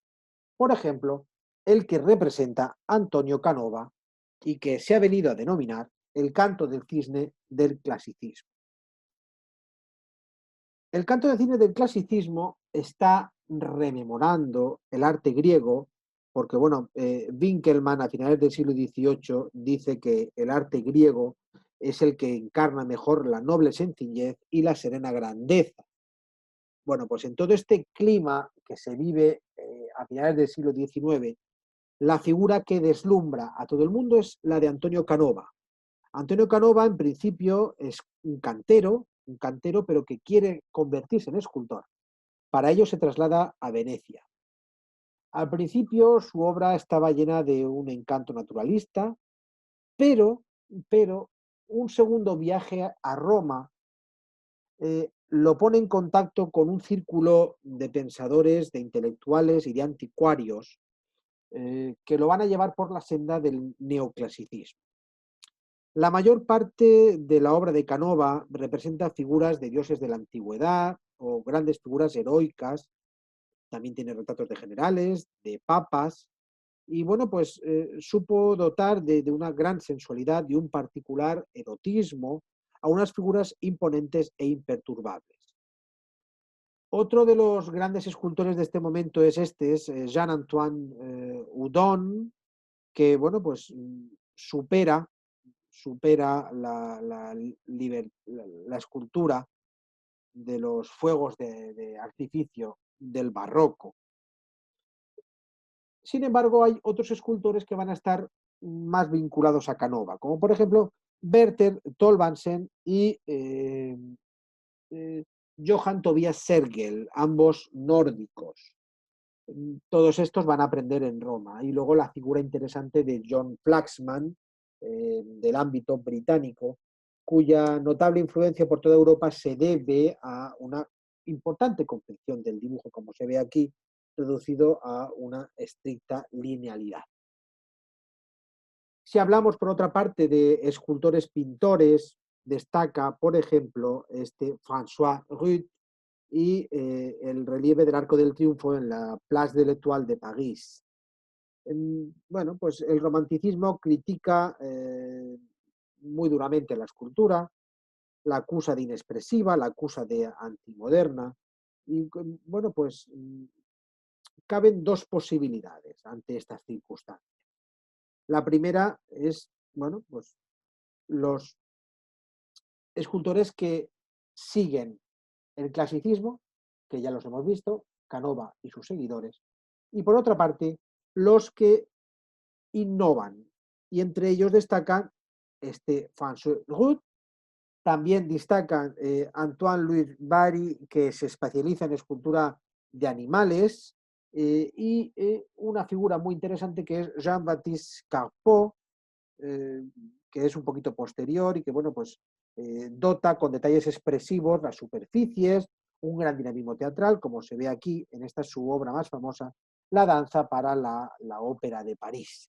Por ejemplo, el que representa Antonio Canova y que se ha venido a denominar el canto del cisne del clasicismo. El canto del cisne del clasicismo está rememorando el arte griego, porque bueno, Winkelmann a finales del siglo XVIII dice que el arte griego es el que encarna mejor la noble sencillez y la serena grandeza. Bueno, pues en todo este clima que se vive a finales del siglo XIX, la figura que deslumbra a todo el mundo es la de Antonio Canova. Antonio Canova, en principio, es un cantero, pero que quiere convertirse en escultor. Para ello se traslada a Venecia. Al principio su obra estaba llena de un encanto naturalista, pero, pero un segundo viaje a Roma lo pone en contacto con un círculo de pensadores, de intelectuales y de anticuarios que lo van a llevar por la senda del neoclasicismo. La mayor parte de la obra de Canova representa figuras de dioses de la antigüedad o grandes figuras heroicas. También tiene retratos de generales, de papas, y bueno, pues supo dotar de una gran sensualidad y un particular erotismo a unas figuras imponentes e imperturbables. Otro de los grandes escultores de este momento es Jean-Antoine Houdon, que bueno, pues supera la escultura de los fuegos de artificio del barroco. Sin embargo, hay otros escultores que van a estar más vinculados a Canova, como por ejemplo Berter Tolvansen y eh, Johann Tobias Sergel, ambos nórdicos. Todos estos van a aprender en Roma. Y luego la figura interesante de John Flaxman, del ámbito británico, cuya notable influencia por toda Europa se debe a una importante concepción del dibujo, como se ve aquí, reducido a una estricta linealidad. Si hablamos, por otra parte, de escultores pintores, destaca, por ejemplo, François Rude y el relieve del Arco del Triunfo en la Place de l'Étoile de París. Bueno, pues el romanticismo critica muy duramente la escultura, la acusa de inexpresiva, la acusa de antimoderna, y bueno, pues caben dos posibilidades ante estas circunstancias. La primera es, bueno, pues los escultores que siguen el clasicismo que ya los hemos visto, Canova y sus seguidores, y por otra parte, los que innovan, y entre ellos destacan François Rudd, también destacan Antoine-Louis Barye, que se especializa en escultura de animales, y una figura muy interesante que es Jean-Baptiste Carpeaux, eh, que es un poquito posterior y que, bueno, pues dota con detalles expresivos las superficies, un gran dinamismo teatral, como se ve aquí en esta su obra más famosa, La danza para la Ópera de París.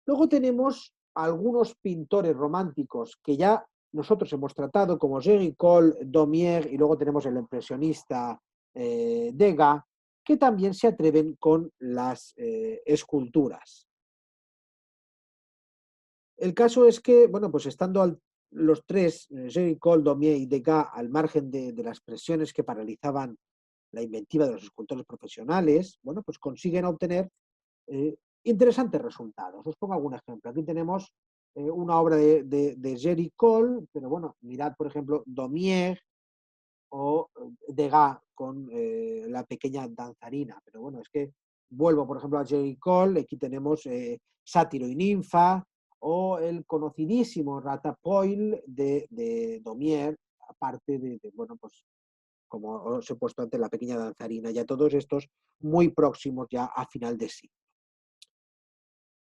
Luego tenemos algunos pintores románticos que ya nosotros hemos tratado, como Géricault, Daumier, y luego tenemos el impresionista Degas, que también se atreven con las esculturas. El caso es que, bueno, pues estando los tres, Géricault, Daumier y Degas, al margen de las presiones que paralizaban la inventiva de los escultores profesionales, bueno, pues consiguen obtener eh, interesantes resultados. Os pongo algún ejemplo. Aquí tenemos una obra de Géricault, pero bueno, mirad, por ejemplo, Daumier o Degas con la pequeña danzarina. Pero bueno, es que vuelvo, por ejemplo, a Géricault, aquí tenemos Sátiro y Ninfa, o el conocidísimo Ratapoil de Daumier, aparte bueno, pues como os he puesto antes, la pequeña danzarina, ya todos estos muy próximos ya a final de siglo.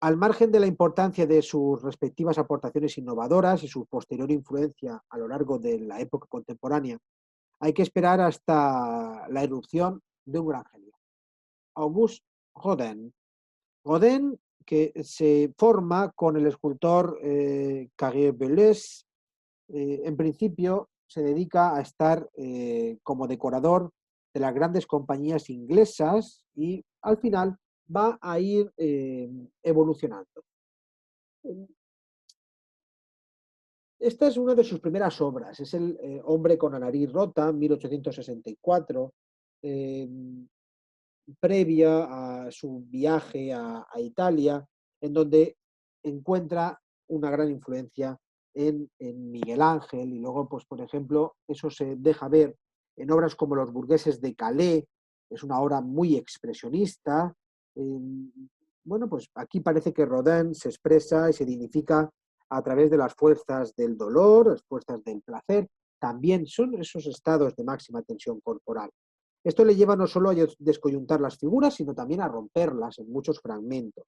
Al margen de la importancia de sus respectivas aportaciones innovadoras y su posterior influencia a lo largo de la época contemporánea, hay que esperar hasta la erupción de un gran genio, Auguste Rodin. Rodin, que se forma con el escultor Carrier-Belleuse, en principio se dedica a estar como decorador de las grandes compañías inglesas y al final va a ir evolucionando. Esta es una de sus primeras obras, es el Hombre con la nariz rota, 1864, eh, previa a su viaje a Italia, en donde encuentra una gran influencia en Miguel Ángel y luego, pues, por ejemplo, eso se deja ver en obras como Los burgueses de Calais, es una obra muy expresionista. Bueno, pues aquí parece que Rodin se expresa y se dignifica a través de las fuerzas del dolor, las fuerzas del placer, también son esos estados de máxima tensión corporal. Esto le lleva no solo a descoyuntar las figuras, sino también a romperlas en muchos fragmentos.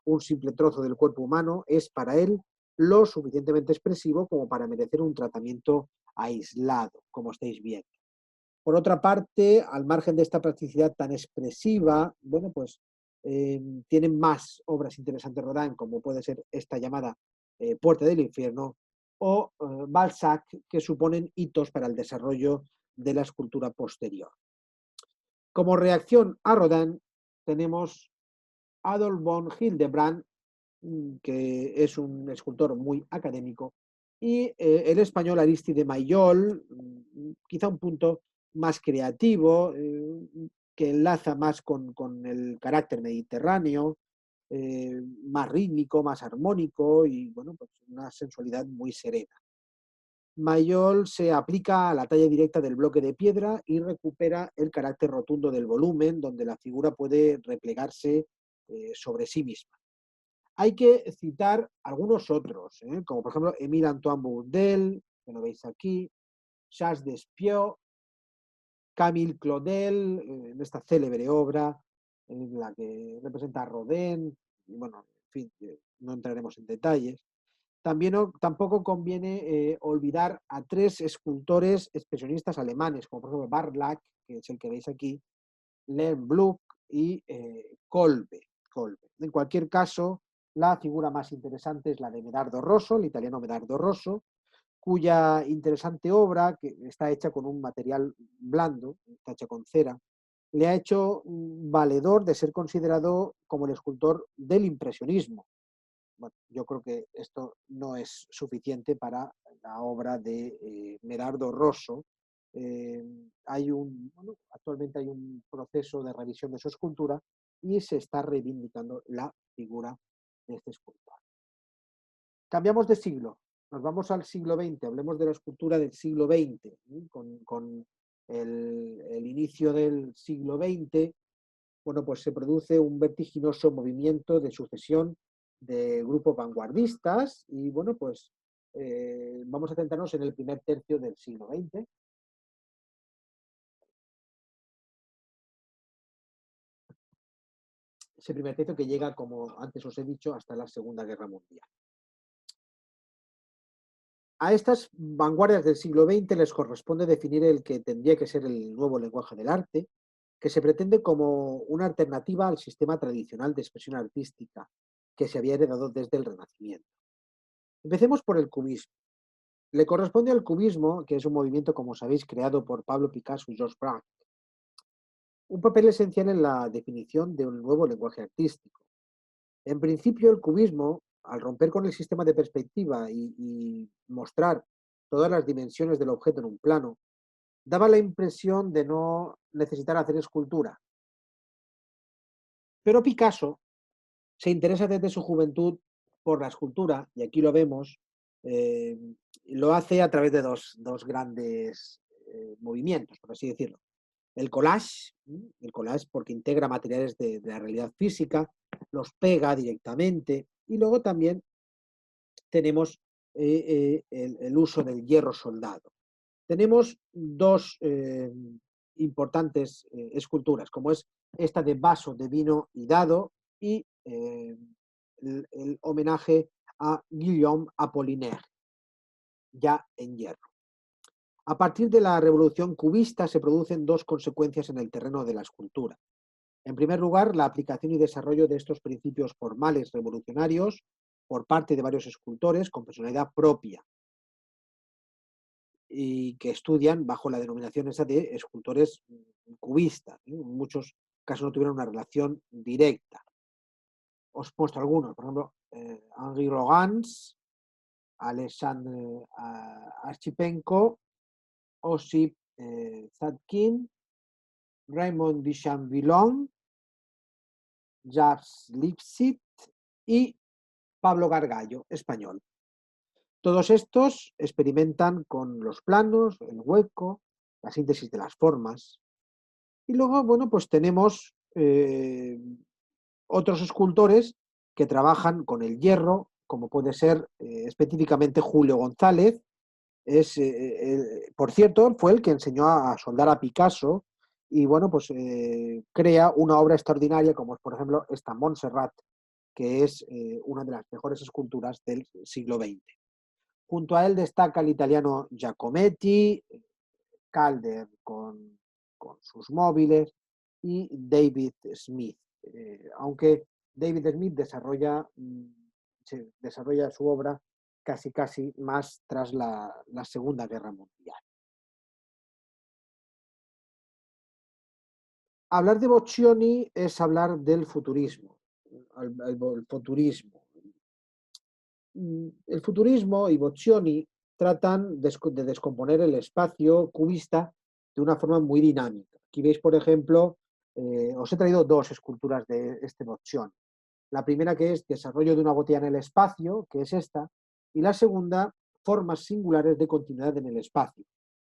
Un simple trozo del cuerpo humano es para él lo suficientemente expresivo como para merecer un tratamiento aislado, como estáis viendo. Por otra parte, al margen de esta plasticidad tan expresiva, bueno, pues tienen más obras interesantes Rodin, como puede ser esta llamada Puerta del Infierno, o Balzac, que suponen hitos para el desarrollo de la escultura posterior. Como reacción a Rodin, tenemos Adolf von Hildebrand, que es un escultor muy académico, y el español Aristide Maillol, quizá un punto más creativo, que enlaza más con el carácter mediterráneo, más rítmico, más armónico y bueno, pues una sensualidad muy serena. Mayol se aplica a la talla directa del bloque de piedra y recupera el carácter rotundo del volumen, donde la figura puede replegarse sobre sí misma. Hay que citar algunos otros, como por ejemplo Émile Antoine Bourdelle, que lo veis aquí, Charles Despieaux, Camille Claudel, en esta célebre obra en la que representa a Rodin, y bueno, en fin, no entraremos en detalles. También tampoco conviene olvidar a tres escultores expresionistas alemanes, como por ejemplo Barlach, que es el que veis aquí, Lermbluck y Kolbe. En cualquier caso, la figura más interesante es la de Medardo Rosso, el italiano Medardo Rosso, cuya interesante obra, que está hecha con un material blando, está hecha con cera, le ha hecho valedor de ser considerado como el escultor del impresionismo. Bueno, yo creo que esto no es suficiente para la obra de Medardo Rosso. Bueno, actualmente hay un proceso de revisión de su escultura y se está reivindicando la figura de este escultor. Cambiamos de siglo, nos vamos al siglo XX, hablemos de la escultura del siglo XX, con el inicio del siglo XX, bueno, pues se produce un vertiginoso movimiento de sucesión de grupos vanguardistas y, bueno, pues vamos a centrarnos en el primer tercio del siglo XX. Ese primer tercio que llega, como antes os he dicho, hasta la Segunda Guerra Mundial. A estas vanguardias del siglo XX les corresponde definir el que tendría que ser el nuevo lenguaje del arte, que se pretende como una alternativa al sistema tradicional de expresión artística que se había heredado desde el Renacimiento. Empecemos por el cubismo. Le corresponde al cubismo, que es un movimiento, como sabéis, creado por Pablo Picasso y Georges Braque, un papel esencial en la definición de un nuevo lenguaje artístico. En principio, el cubismo, al romper con el sistema de perspectiva y mostrar todas las dimensiones del objeto en un plano, daba la impresión de no necesitar hacer escultura. Pero Picasso se interesa desde su juventud por la escultura, y aquí lo vemos, eh, lo hace a través de dos grandes movimientos, por así decirlo. El collage porque integra materiales de la realidad física, los pega directamente, y luego también tenemos el uso del hierro soldado. Tenemos dos importantes esculturas, como es esta de vaso de vino y dado y el homenaje a Guillaume Apollinaire, ya en hierro. A partir de la revolución cubista se producen dos consecuencias en el terreno de la escultura. En primer lugar, la aplicación y desarrollo de estos principios formales revolucionarios por parte de varios escultores con personalidad propia y que estudian bajo la denominación esa de escultores cubistas. En muchos casos no tuvieron una relación directa. Os muestro algunos, por ejemplo, Henri Rogans, Alexandre Archipenko, Osip Zadkin, Raymond Duchamp-Villon, Jacques Lipsit y Pablo Gargallo, español. Todos estos experimentan con los planos, el hueco, la síntesis de las formas. Y luego, bueno, pues tenemos otros escultores que trabajan con el hierro, como puede ser específicamente Julio González. Por cierto, fue el que enseñó a soldar a Picasso y, bueno, pues crea una obra extraordinaria como es, por ejemplo, esta Montserrat, que es una de las mejores esculturas del siglo XX. Junto a él destaca el italiano Giacometti, Calder con sus móviles y David Smith. Aunque David Smith desarrolla su obra casi más tras la Segunda Guerra Mundial. Hablar de Boccioni es hablar del futurismo. El futurismo. El futurismo y Boccioni tratan de descomponer el espacio cubista de una forma muy dinámica. Aquí veis, por ejemplo, os he traído dos esculturas de este Boccioni. La primera, que es desarrollo de una botella en el espacio, que es esta, y la segunda, formas singulares de continuidad en el espacio.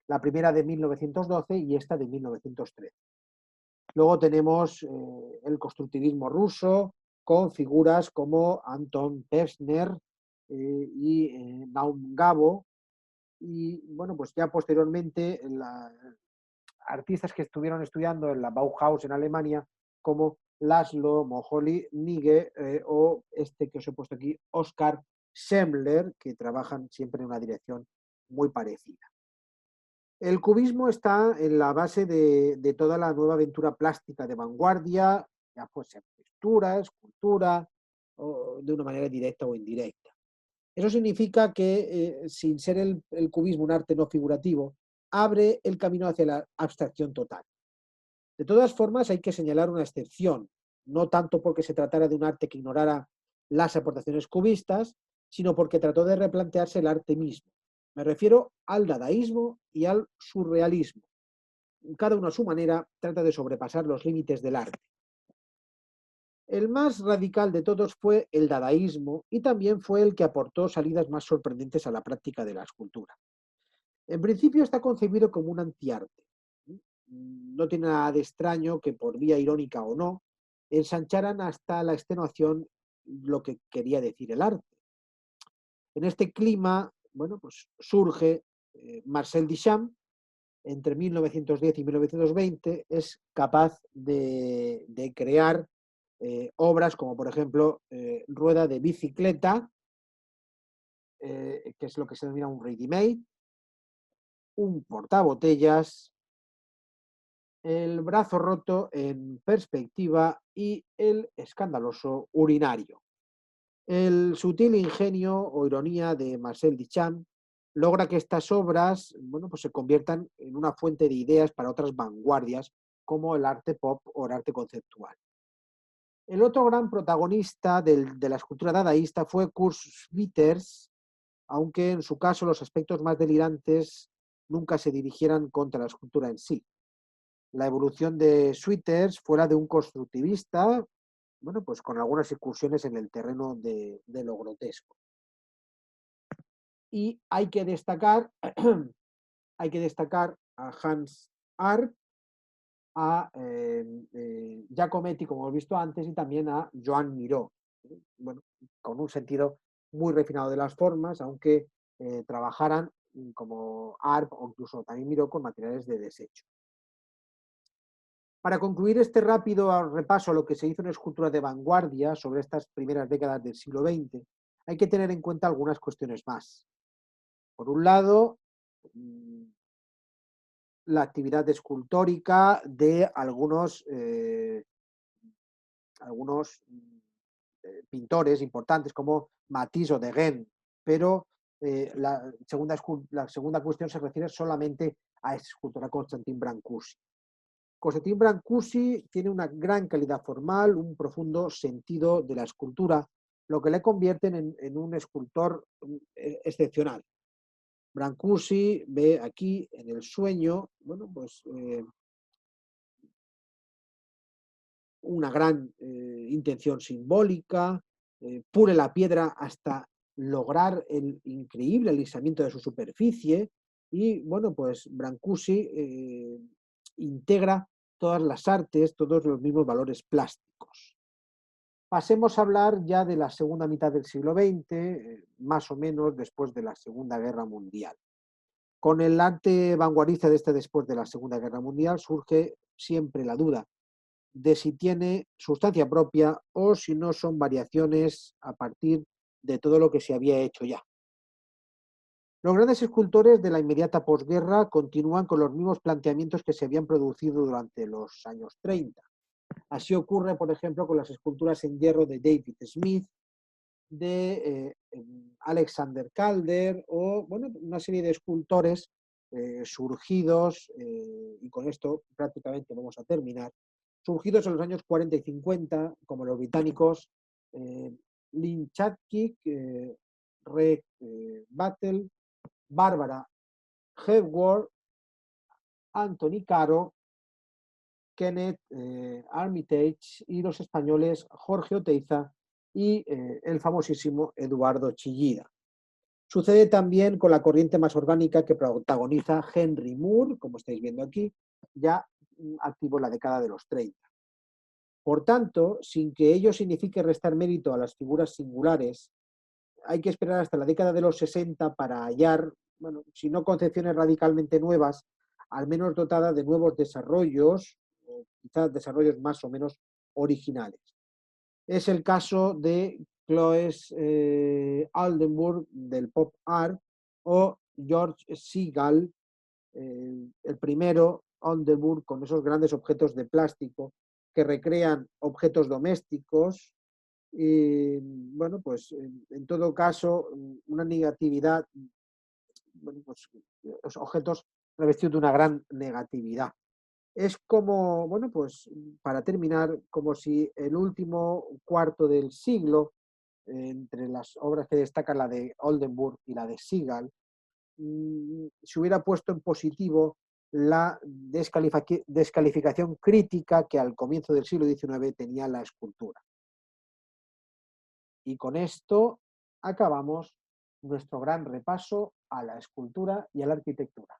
La primera de 1912 y esta de 1913. Luego tenemos el constructivismo ruso con figuras como Anton Pevsner y Naum Gabo. Y bueno, pues ya posteriormente artistas que estuvieron estudiando en la Bauhaus en Alemania, como Laszlo Moholy-Nagy o este que os he puesto aquí, Oskar Schemmler, que trabajan siempre en una dirección muy parecida. El cubismo está en la base de toda la nueva aventura plástica de vanguardia, ya fuese textura, escultura, o de una manera directa o indirecta. Eso significa que, sin ser el cubismo un arte no figurativo, abre el camino hacia la abstracción total. De todas formas, hay que señalar una excepción, no tanto porque se tratara de un arte que ignorara las aportaciones cubistas, sino porque trató de replantearse el arte mismo. Me refiero al dadaísmo y al surrealismo. Cada uno a su manera trata de sobrepasar los límites del arte. El más radical de todos fue el dadaísmo y también fue el que aportó salidas más sorprendentes a la práctica de la escultura. En principio está concebido como un antiarte. no tiene nada de extraño que, por vía irónica o no, ensancharan hasta la extenuación lo que quería decir el arte. En este clima, bueno, pues surge Marcel Duchamp entre 1910 y 1920, es capaz de crear obras como, por ejemplo, Rueda de bicicleta, que es lo que se denomina un ready-made, un portabotellas, el brazo roto en perspectiva y el escandaloso urinario. El sutil ingenio o ironía de Marcel Duchamp logra que estas obras, bueno, pues se conviertan en una fuente de ideas para otras vanguardias como el arte pop o el arte conceptual. El otro gran protagonista de la escultura dadaísta fue Kurt Schwitters, aunque en su caso los aspectos más delirantes nunca se dirigieran contra la escultura en sí. La evolución de Schwitters fue la de un constructivista, bueno, pues con algunas incursiones en el terreno de lo grotesco. Y hay que destacar, hay que destacar a Hans Arp, a Giacometti, como hemos visto antes, y también a Joan Miró, bueno, con un sentido muy refinado de las formas, aunque trabajaran como Arp o incluso también Miró con materiales de desecho. Para concluir este rápido repaso a lo que se hizo en escultura de vanguardia sobre estas primeras décadas del siglo XX, hay que tener en cuenta algunas cuestiones más. Por un lado, la actividad escultórica de algunos pintores importantes como Matisse o Deguin, pero la segunda cuestión se refiere solamente a esa escultora Constantin Brancusi. Constantin Brancusi tiene una gran calidad formal, un profundo sentido de la escultura, lo que le convierte en un escultor excepcional. Brancusi ve aquí en el sueño, bueno, pues una gran intención simbólica, pule la piedra hasta lograr el increíble alisamiento de su superficie y, bueno, pues Brancusi integra todas las artes, todos los mismos valores plásticos. Pasemos a hablar ya de la segunda mitad del siglo XX, más o menos después de la Segunda Guerra Mundial. Con el arte vanguardista de después de la Segunda Guerra Mundial surge siempre la duda de si tiene sustancia propia o si no son variaciones a partir de todo lo que se había hecho ya. Los grandes escultores de la inmediata posguerra continúan con los mismos planteamientos que se habían producido durante los años 30. Así ocurre, por ejemplo, con las esculturas en hierro de David Smith, de Alexander Calder o bueno, una serie de escultores surgidos, y con esto prácticamente vamos a terminar, surgidos en los años 40 y 50, como los británicos Lynn Chadwick, Reg Battle, Barbara Hepworth, Anthony Caro, Kenneth Armitage y los españoles Jorge Oteiza y el famosísimo Eduardo Chillida. Sucede también con la corriente más orgánica que protagoniza Henry Moore, como estáis viendo aquí, ya activo en la década de los 30. Por tanto, sin que ello signifique restar mérito a las figuras singulares, hay que esperar hasta la década de los 60 para hallar, bueno, si no concepciones radicalmente nuevas, al menos dotadas de nuevos desarrollos, o quizás desarrollos más o menos originales. Es el caso de Claes Oldenburg del Pop Art o George Segal, el primero, Oldenburg, con esos grandes objetos de plástico que recrean objetos domésticos y, bueno, pues en todo caso, una negatividad, bueno, pues, los objetos revestidos de una gran negatividad. Es como, bueno, pues para terminar, como si el último cuarto del siglo, entre las obras que destacan la de Oldenburg y la de Segal, se hubiera puesto en positivo la descalificación crítica que al comienzo del siglo XIX tenía la escultura. Y con esto acabamos nuestro gran repaso a la escultura y a la arquitectura.